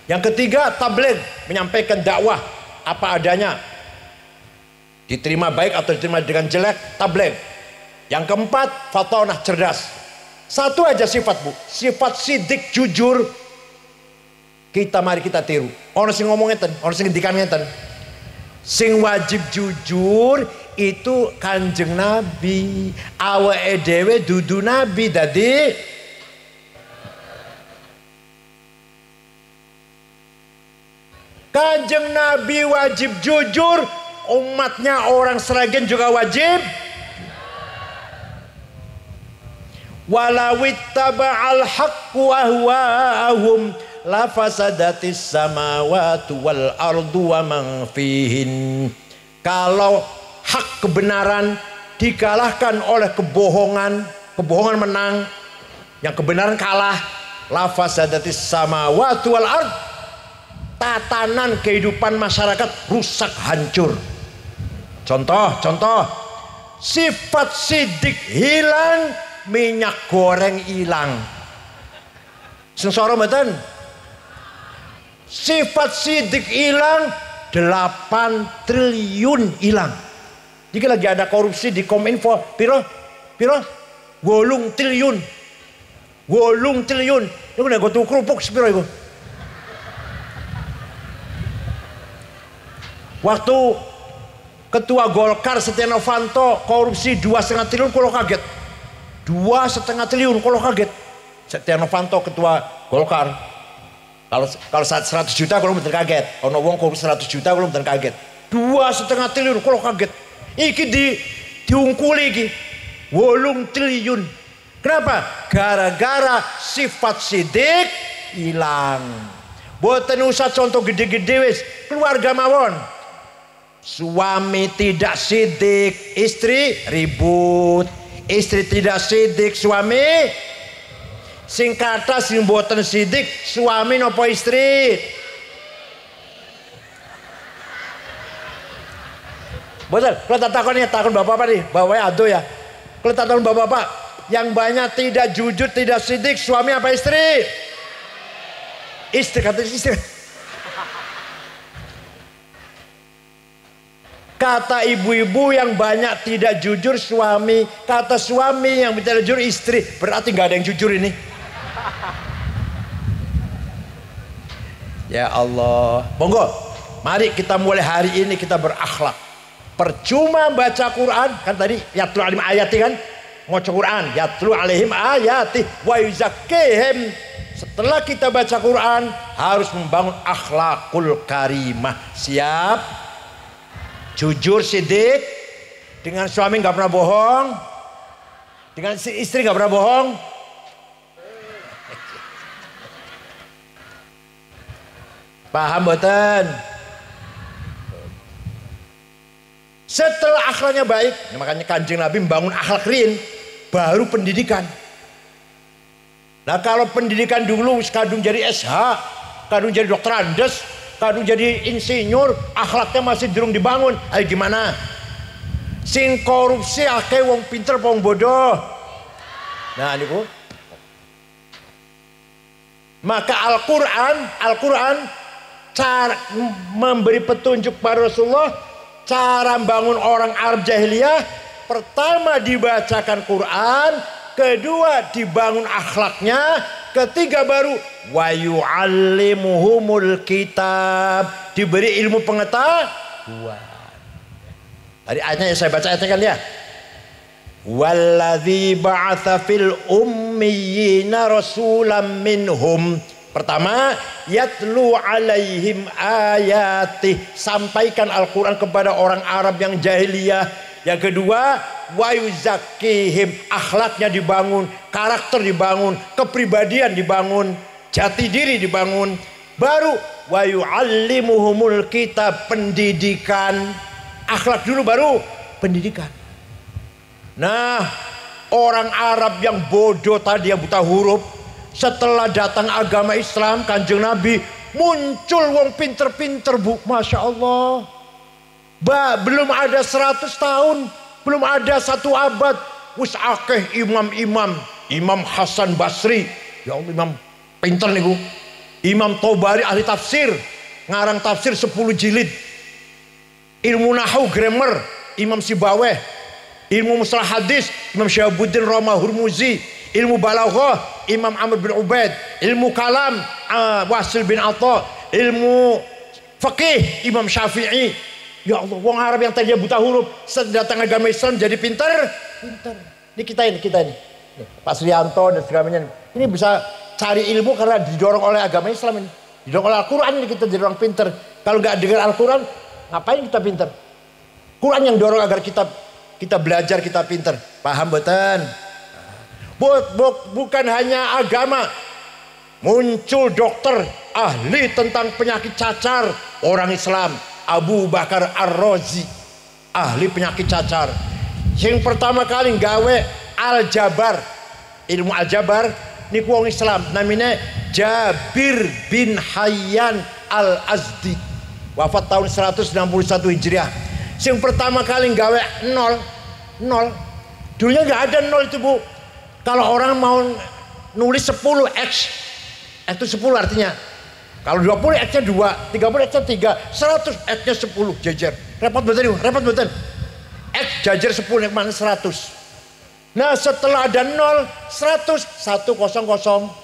Yang ketiga, tabligh, menyampaikan dakwah apa adanya. Diterima baik atau diterima dengan jelek, tabligh. Yang keempat, fatonah, cerdas. 1 aja sifat bu, sifat sidik, jujur. Mari kita tiru. Ono sing ngomong ngeten, ono sing ngendikan ngeten. Sing wajib jujur itu Kanjeng Nabi. Awake dhewe dudu nabi, dadi Kanjeng Nabi wajib jujur, umatnya orang Sragen juga wajib. Walawittaba'al haqqu ahwa'ahum lafasadatis samawati wal ardu wa man fihin. Kalau hak kebenaran dikalahkan oleh kebohongan, kebohongan menang, yang kebenaran kalah, lafasadatis samawati wal ard, tatanan kehidupan masyarakat rusak hancur. Contoh, sifat sidik hilang, minyak goreng hilang. Sengsara mboten? Sifat sidik hilang, 8 triliun hilang. Jika lagi ada korupsi di Kominfo, piro 8 triliun. 8 triliun. Itu udah gue tuh kerupuk sepiro itu. Waktu Ketua Golkar Setia Novanto korupsi 2,5 triliun, kalau kaget. 2,5 triliun, kalau kaget. Setia Novanto Ketua Golkar. Kalau 100 juta kalau bener kaget. Ono wong korupsi 100 juta kalau bener kaget. 2,5 triliun kalau kaget. Iki diungkuli iki. 8 triliun. Kenapa? Gara-gara sifat sidik hilang. Boten usah contoh gede-gede wis, keluarga mawon. Suami tidak sidik, istri ribut. Istri tidak sidik, suami sing kata sing boten sidik, suami nopo istri. Betul, kalau takon bapak-bapak nih, bapaknya ado ya. Kalau takon bapak-bapak, yang banyak tidak jujur, tidak sidik, suami apa istri? Istri, kata istri. Kata ibu-ibu yang banyak tidak jujur suami, kata suami yang tidak jujur istri. Berarti nggak ada yang jujur ini. Ya Allah, monggo, mari kita mulai hari ini kita berakhlak. Percuma baca Quran, kan tadi yatlu alim ayati kan, ngoco Quran, yatlu alaihim ayati wa yuzakkihim. Setelah kita baca Quran harus membangun akhlakul karimah. Siap? Jujur sidik, Dengan suami nggak pernah bohong. Dengan istri nggak pernah bohong. Paham boten? Setelah akhlaknya baik, makanya Kanjeng Nabi membangun akhlak riyin, baru pendidikan. Nah kalau pendidikan dulu kadung jadi SH, kadung jadi dokter Andes, kadung jadi insinyur, akhlaknya masih durung dibangun. Ayo gimana? Sing korupsi akeh wong pinter wong bodoh. Nah niku. Maka Al-Qur'an cara memberi petunjuk pada Rasulullah cara membangun orang Arab jahiliyah. Pertama dibacakan Quran, kedua dibangun akhlaknya, ketiga baru wa yu'allimuhumul kitab, diberi ilmu pengetahuan. Tadi ayatnya saya baca ayatnya kan ya. Walladzi ba'atsa fil ummiyina rasulam minhum. Pertama, yatlu alaihim ayatih, sampaikan Al-Quran kepada orang Arab yang jahiliyah. Yang kedua, wa yuzakkihim, akhlaknya dibangun, karakter dibangun, kepribadian dibangun, jati diri dibangun. Baru wa yu'allimuhumul kitab, pendidikan. Akhlak dulu baru pendidikan. Nah, orang Arab yang bodoh tadi, yang buta huruf, setelah datang agama Islam, Kanjeng Nabi, muncul wong pinter-pinter bu, Masya Allah. Belum ada 100 tahun, belum ada 1 abad, wis akeh imam-imam. Imam Hasan Basri, ya Allah, imam pinter nih bu. Imam Tobari ahli tafsir, ngarang tafsir 10 jilid. Ilmu nahu grammar, Imam Sibaweh. Ilmu mustalah hadis, Imam Syahabuddin Roma Hurmuzi. Ilmu balaghah, Imam Amr bin Ubaid. Ilmu kalam, Wasil bin Atta. Ilmu fikih, Imam Syafi'i. Ya Allah, wong Arab yang tadinya buta huruf, setelah datang agama Islam jadi pintar. Ini kita ini. Pak Srianto dan segalanya. Ini bisa cari ilmu karena didorong oleh agama Islam ini. Didorong oleh Al-Quran ini kita jadi orang pintar. Kalau nggak dengar Al-Quran, ngapain kita pintar? Quran yang dorong agar kita belajar, kita pintar. Paham betul? Bukan hanya agama, muncul dokter ahli tentang penyakit cacar, orang Islam, Abu Bakar Ar-Razi, ahli penyakit cacar. Yang pertama kali gawe aljabar, ilmu aljabar, ini wong Islam, namanya Jabir bin Hayyan Al-Azdi, wafat tahun 161 Hijriah. Yang pertama kali gawe nol, dulunya nggak ada nol itu bu. Kalau orang mau nulis 10x, itu 10 artinya. Kalau 20 x-nya 2, 30 x-nya 3, 100 x-nya 10 jajar. Repot betul, repot betul. X jajar 10 yang mana 100. Nah setelah ada 0, 100, 100,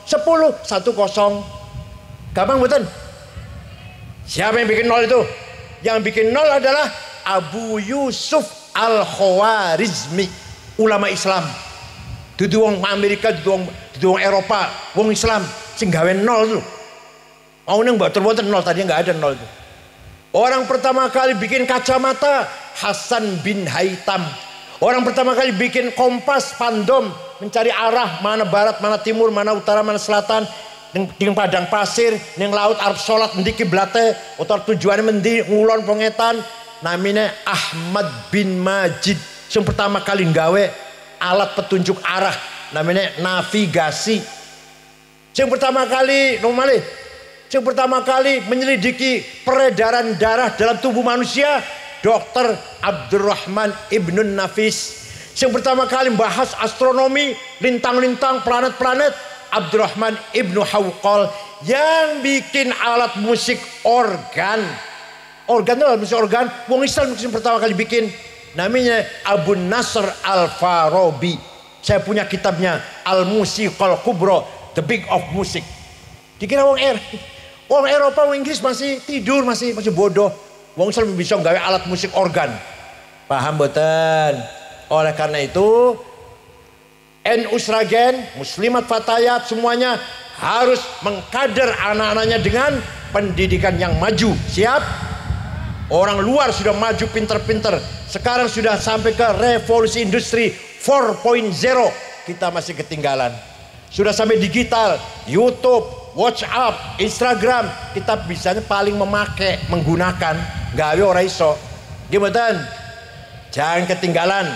10, 10. Gampang betul. Siapa yang bikin 0 itu? Yang bikin 0 adalah Abu Yusuf Al-Khawarizmi, ulama Islam. Dudu wong Amerika, dudu wong Eropa, wong Islam sing gawe 0 itu. Mau nang mboten 0 tadi enggak ada 0 itu. Orang pertama kali bikin kacamata Hasan bin Haitam. Orang pertama kali bikin kompas pandom mencari arah mana barat, mana timur, mana utara, mana selatan. Ning padang pasir, ning laut Arab salat endi kiblate, utawa tujuane mendi ngulon pengetan. Namanya Ahmad bin Majid. Yang pertama kali gawe alat petunjuk arah, namanya navigasi. Yang pertama kali yang pertama kali menyelidiki peredaran darah dalam tubuh manusia, Dr. Abdurrahman Ibnun Nafis. Yang pertama kali membahas astronomi, lintang-lintang, planet-planet, Abdurrahman Ibnu Hawqal. Yang bikin alat musik organ itu alat musik organ, wong Islam yang pertama kali bikin, namanya Abu Nasr Al-Farabi. Saya punya kitabnya Al-Musiqal Kubro, The Big of Music. Dikira wong Eropa, wong Inggris masih tidur, masih bodoh. Wong Islam bisa gawe alat musik organ. Paham boten? Oleh karena itu NU Sragen, Muslimat Fatayat semuanya harus mengkader anak-anaknya dengan pendidikan yang maju. Siap? Orang luar sudah maju pinter-pinter. Sekarang sudah sampai ke revolusi industri 4.0, kita masih ketinggalan. Sudah sampai digital, YouTube, WhatsApp, Instagram, kita bisanya paling menggunakan, gawe ora iso. Gimana? Jangan ketinggalan.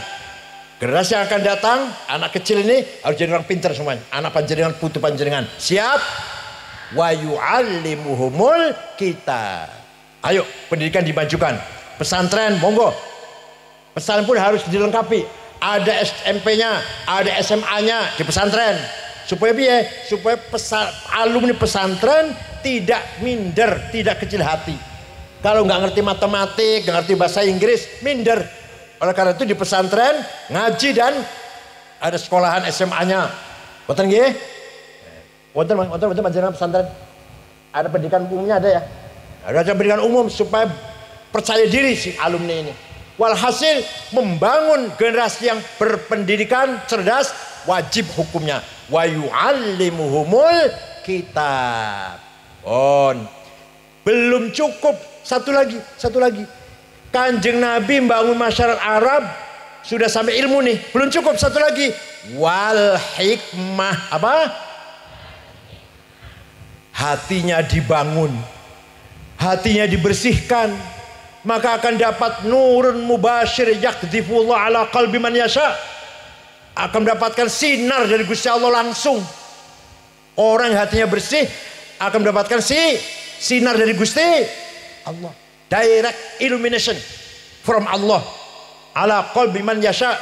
Generasi yang akan datang, anak kecil ini harus jadi orang pintar semuanya. Anak panjenengan, putu panjenengan. Siap? Wa yu'allimuhumul kitab. Ayo, pendidikan dimajukan. Pesantren, monggo. Pesantren pun harus dilengkapi. Ada SMP-nya, ada SMA-nya di pesantren. Supaya biar, supaya alumni pesantren tidak minder, tidak kecil hati. Kalau nggak ngerti matematik, nggak ngerti bahasa Inggris, minder. Oleh karena itu di pesantren ngaji dan ada sekolahan SMA-nya. Wonten nggih? Wonten panjenengan pesantren. Ada pendidikan umumnya ada ya? Ada pendidikan umum supaya percaya diri si alumni ini. Walhasil membangun generasi yang berpendidikan cerdas, wajib hukumnya. Wa yu'allimuhumul kitab. Belum cukup, satu lagi. Kanjeng Nabi membangun masyarakat Arab sudah sampai ilmu nih, belum cukup, satu lagi. Wal hikmah, apa? Hatinya dibangun, hatinya dibersihkan, maka akan dapat nurun mubasyir yakdifullah ala qalbi man yasha. Akan mendapatkan sinar dari Gusti Allah langsung. Orang yang hatinya bersih akan mendapatkan sinar dari Gusti Allah. Direct illumination from Allah ala qalbi man yasha.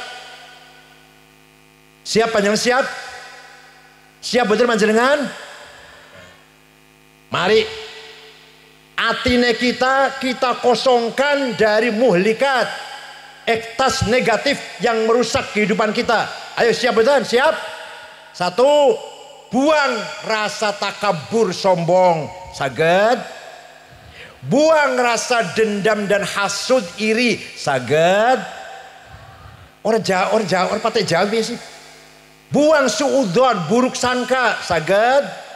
Siap panjenengan, siap? Siap betul panjenengan? Mari atine kita kosongkan dari muhlikat, ektas negatif yang merusak kehidupan kita. Ayo, siap betul? Siap? Satu, buang rasa takabur sombong. Saged. Buang rasa dendam dan hasud iri. Saged. Orang pakai Jawa sih. Buang suudzon, buruk sangka. Saged.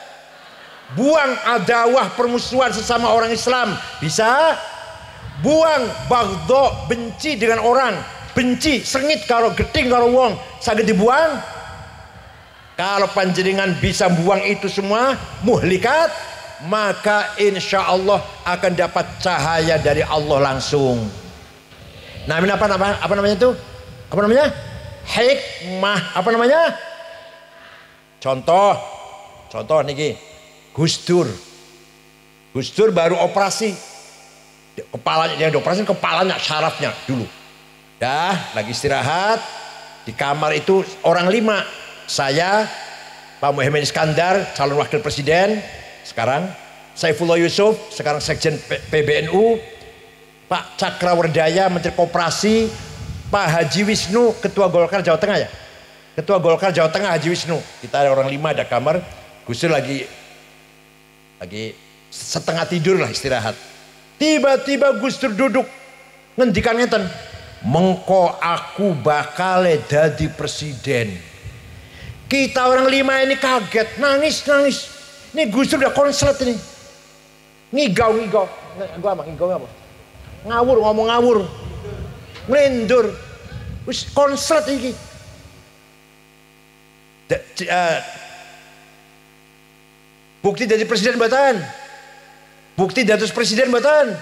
Buang adawah, permusuhan sesama orang Islam. Bisa. Buang bagdo, benci dengan orang. Benci, sengit karo geting karo wong. Saged dibuang. Kalau panjenengan bisa buang itu semua muhlikat, maka insya Allah akan dapat cahaya dari Allah langsung. Nah, ini apa namanya itu? Apa namanya? Hikmah. Apa namanya? Contoh niki. Gus Dur baru operasi. Kepalanya dia operasi, kepalanya syarafnya dulu. Dah, lagi istirahat di kamar itu orang 5. Saya, Pak Muhammad Iskandar, calon wakil presiden sekarang, Saifullah Yusuf, sekarang sekjen PBNU, Pak Cakrawardaya, Menteri Koperasi, Pak Haji Wisnu, Ketua Golkar Jawa Tengah ya, Ketua Golkar Jawa Tengah Haji Wisnu. Kita ada orang 5, ada kamar. Gus Dur lagi setengah tidur lah, istirahat. Tiba-tiba Gus Dur duduk ngendikan ngeten, mengko aku bakal dadi presiden. Kita orang 5 ini kaget, nangis. Ini Gus Dur udah konslet ini. Ngigau. Gua apa? Ngomong ngawur. Melindur. Wis konslet iki. Bukti dari presiden mboten? Bukti dari presiden mboten?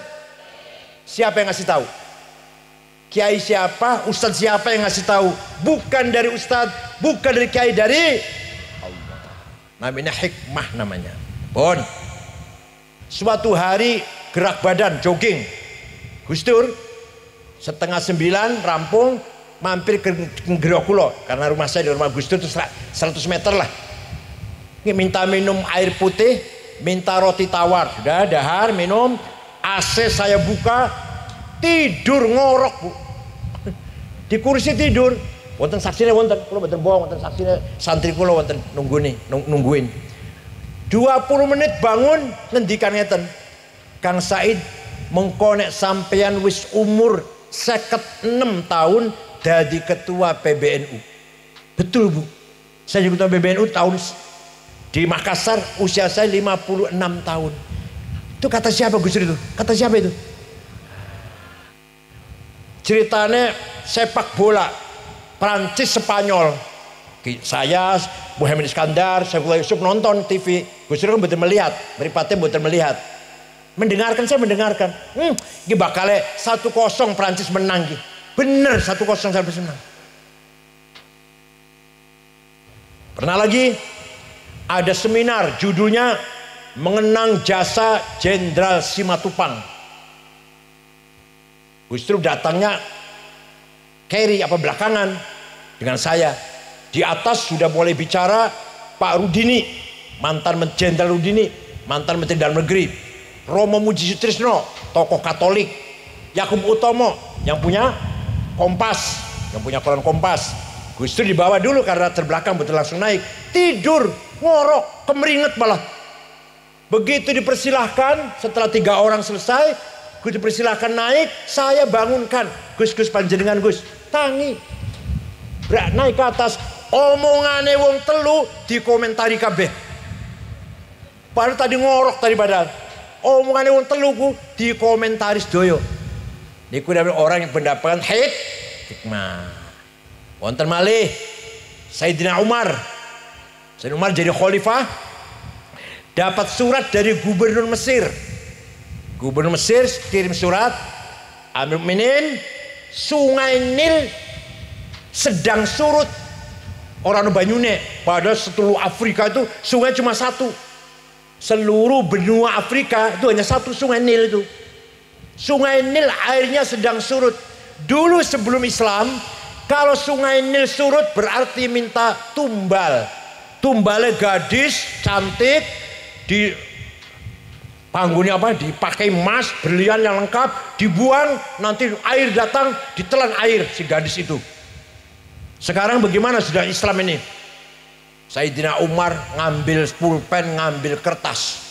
Siapa yang ngasih tahu? Kiai siapa? Ustadz siapa yang ngasih tahu? Bukan dari ustadz, bukan dari kiai, dari Allah. Namanya hikmah namanya. Suatu hari gerak badan jogging. Gus Dur 8:30 rampung, mampir ke Gerokulo karena rumah saya di rumah Gus Dur itu 100 meter lah. Ini minta minum air putih, minta roti tawar. Sudah dahar minum, AC saya buka, tidur ngorok Bu. Di kursi tidur. Wonten saksinya wonten, kula mboten bohong, wonten saksinya santri kula wonten nungguin. 20 menit bangun ngendikan ngeten. Kang Said mengko nek sampeyan wis umur 56 tahun dadi ketua PBNU. Betul Bu. Saya jadi ketua PBNU tahun di Makassar, usia saya 56 tahun. Itu kata siapa Gus Dur itu? Kata siapa itu? ceritanya sepak bola Prancis Spanyol. Saya Muhammad Iskandar, Saifullah Yusuf nonton TV. Gus Dur kan betul melihat, meripatnya betul melihat. Mendengarkan, saya mendengarkan. Ini bakalnya 1-0 Prancis menang. Bener 1-0 Prancis menang. Pernah lagi ada seminar judulnya Mengenang Jasa Jenderal Simatupang. Gus Dur datangnya carry apa belakangan dengan saya. Di atas sudah mulai bicara Pak Rudini, mantan Jenderal Rudini, mantan Menteri Dalam Negeri, Romo Muji Sutrisno, tokoh Katolik, Yakub Utomo yang punya Kompas, yang punya koran Kompas. Gus Dur dibawa dulu karena terbelakang betul langsung naik. Tidur, ngorok, kemeringet malah. Begitu dipersilahkan, setelah 3 orang selesai, Gus dipersilahkan naik, saya bangunkan. Gus panjenengan Gus, tangi. Naik ke atas, omongane wong telu dikomentari kabeh. Padahal tadi ngorok tadi padahal. Omongane wong telu ku dikomentari sedoyo. Niku orang yang pendapatan hikmah. Wonten malih Sayyidina Umar. Sayyidina Umar jadi khalifah, dapat surat dari gubernur Mesir. Gubernur Mesir kirim surat, Amirul Mukminin, Sungai Nil sedang surut. Orang Banyune, padahal seluruh Afrika itu sungai cuma satu. Seluruh benua Afrika itu hanya satu sungai Nil itu. Sungai Nil airnya sedang surut. Dulu sebelum Islam, kalau sungai Nil surut berarti minta tumbal. Tumbalnya gadis cantik, di panggungnya apa? Dipakai emas, berlian yang lengkap, dibuang, nanti air datang, ditelan air si gadis itu. Sekarang bagaimana sudah Islam ini? Sayyidina Umar ngambil pulpen, ngambil kertas,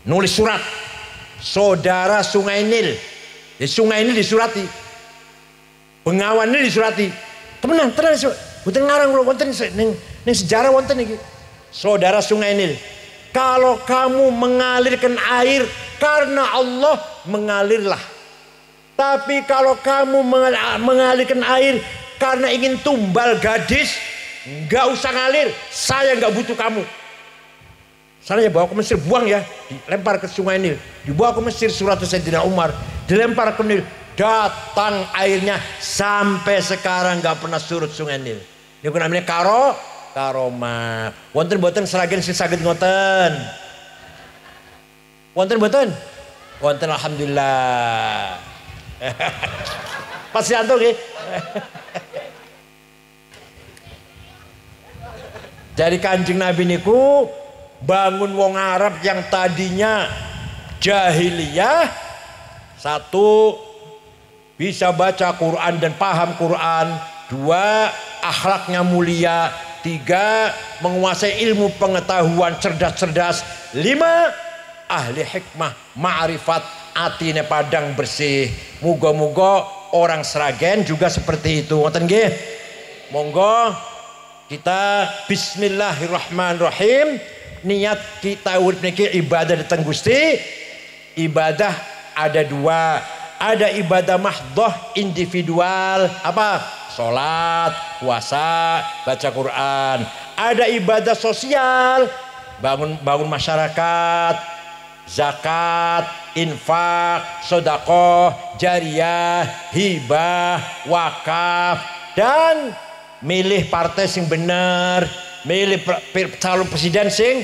nulis surat, saudara Sungai Nil. Ya, Sungai Nil disurati, Bengawan Nil disurati. Tenang, bukan ngarang loh, wonten ning sejarah wonten iki. Saudara Sungai Nil, kalau kamu mengalirkan air karena Allah, mengalirlah. Tapi kalau kamu mengalirkan air karena ingin tumbal gadis, nggak usah ngalir, saya nggak butuh kamu. Saya bawa ke Mesir, buang ya, dilempar ke Sungai Nil, dibawa ke Mesir surat Sayyidina Umar, dilempar ke Nil, datang airnya sampai sekarang nggak pernah surut Sungai Nil. Ini namanya karomah. Wonten boten seragen sing saged ngoten. Wonten boten? Wonten alhamdulillah. Pas Yanto nggih. Jadi Kanjeng Nabi niku bangun wong Arab yang tadinya jahiliyah, satu bisa baca Quran dan paham Quran, dua akhlaknya mulia, tiga menguasai ilmu pengetahuan cerdas-cerdas, lima ahli hikmah ma'rifat, atine padang bersih. Muga-muga orang Sragen juga seperti itu. Ngoten nggih? Monggo kita bismillahirrahmanirrahim. Niat kita urip niki ibadah datang Gusti. Ibadah ada dua. Ada ibadah mahdhah individual, apa? Salat, puasa, baca Quran. Ada ibadah sosial, bangun masyarakat, zakat, infak, sedekah, jariyah, hibah, wakaf, dan milih partai sing bener, milih calon presiden sing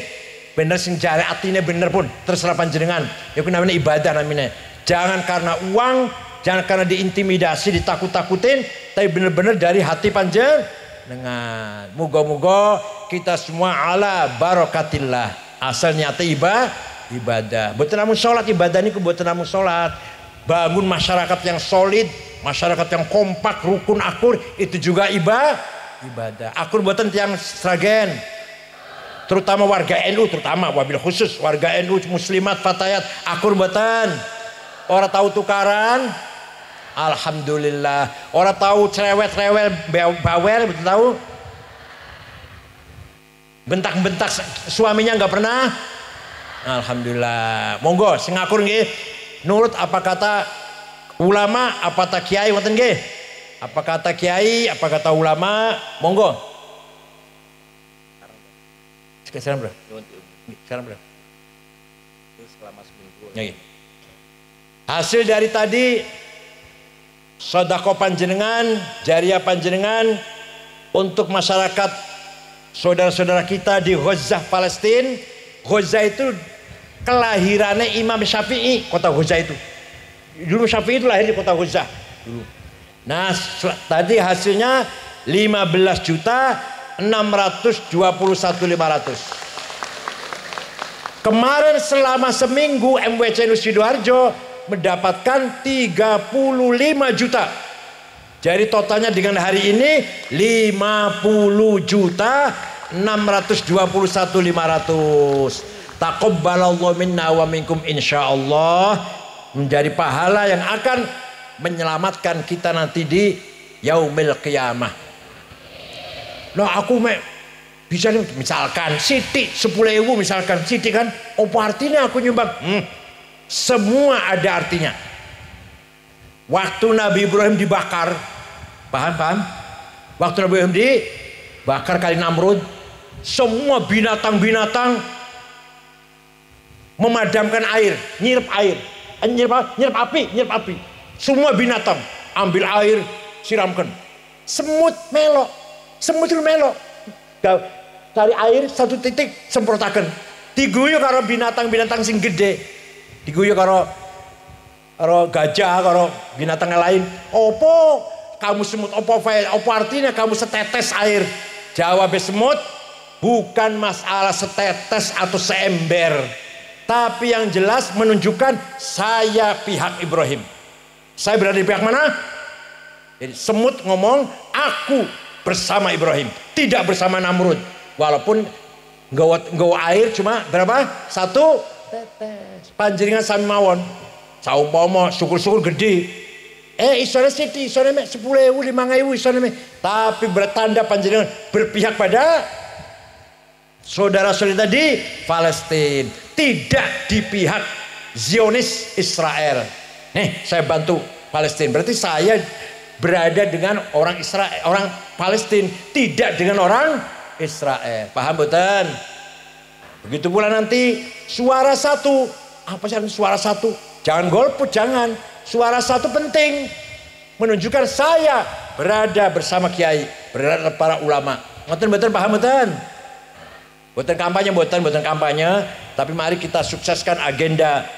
bener, sing jare atine bener pun terserah panjenengan. Iku namanya ibadah namanya. Jangan karena uang, jangan karena diintimidasi, ditakut-takutin, tapi bener-bener dari hati panjenengan. Moga-moga kita semua ala barakatillah. Asal nyata ibadah. Betul namun sholat, ibadah ini betul namun sholat. Bangun masyarakat yang solid, masyarakat yang kompak, rukun, akur, itu juga ibadah. Akur buatan tiang Sragen, terutama warga NU, terutama wabil khusus warga NU muslimat fatayat, akur buatan. Orang tahu tukaran, alhamdulillah. Orang tahu cerewet-rewel, bawel, betul tahu. Bentak-bentak suaminya nggak pernah. Alhamdulillah. Monggo sing ngakur nggih. Nurut apa kata ulama apa kata kiai ngoten nggih? Apa kata kiai, apa kata ulama? Monggo. Sekarang berapa? Sekarang berapa? Selama seminggu. Ya, hasil dari tadi sedekah panjenengan, jariah panjenengan untuk masyarakat saudara-saudara kita di Gaza, Palestina. Gaza itu kelahirannya Imam Syafi'i, kota Gaza itu. Dulu Syafi'i itu lahir di kota Gaza dulu. Nah, tadi hasilnya 15.621.500. Kemarin selama seminggu MWC Sidoarjo mendapatkan 35 juta. Jadi totalnya dengan hari ini 50.621.500. Taqabbalallahu minna wa minkum insyaallah, menjadi pahala yang akan menyelamatkan kita nanti di yaumil qiyamah. Nah, aku bisa misalkan Siti 10.000 misalkan Siti kan, apa artinya aku nyumbang? Semua ada artinya. Waktu Nabi Ibrahim dibakar, paham? Waktu Nabi Ibrahim dibakar kali Namrud, semua binatang-binatang memadamkan air, nyirap api. Semua binatang ambil air, siramkan. Semut melok, cari air satu titik semprotakan. Diguyu karo binatang-binatang sing gede, diguyu karo gajah, karo binatang lain. Opo kamu semut, opo artinya kamu setetes air? Jawab semut, bukan masalah setetes atau seember, tapi yang jelas menunjukkan saya pihak Ibrahim. Saya berada di pihak mana? Jadi semut ngomong aku bersama Ibrahim, tidak bersama Namrud. Walaupun nggawa air cuma berapa? Satu tetes. Panjenengan sami mawon. Saumpama syukur-syukur gede. Isone Siti, isone 10.000, 5.000 isone. Tapi bertanda panjenengan berpihak pada saudara-saudara di Palestina, tidak di pihak Zionis Israel. Saya bantu Palestina, berarti saya berada dengan orang Israel, orang Palestina, tidak dengan orang Israel. Paham betul? Begitu pula nanti suara satu. Apa sih suara satu? Jangan golput, jangan. Suara satu penting, menunjukkan saya berada bersama kiai, berada para ulama. Betul, paham betul? Buatan kampanye, tapi mari kita sukseskan agenda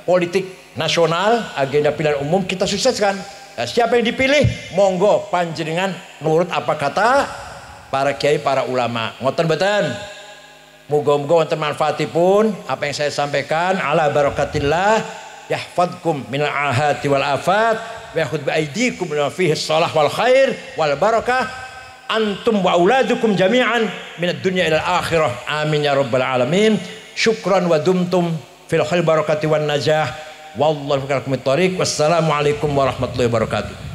politik nasional, agenda pilihan umum kita sukseskan. Nah, siapa yang dipilih? Monggo panjenengan nurut apa kata para kiai, para ulama. Ngoten betul. Muga-muga wonten manfaatipun apa yang saya sampaikan. Ala barakatillah yahfadkum minal ahati wal afat wa yakhudh bi aydikum min fihi shalah wal khair wal barakah antum wa auladukum jami'an minad dunya ilal akhirah. Amin ya rabbal alamin. Syukran wa dumtum fil khair barakati wan najah. Wallahu fiqakum at-tariq. Wassalamualaikum warahmatullahi wabarakatuh.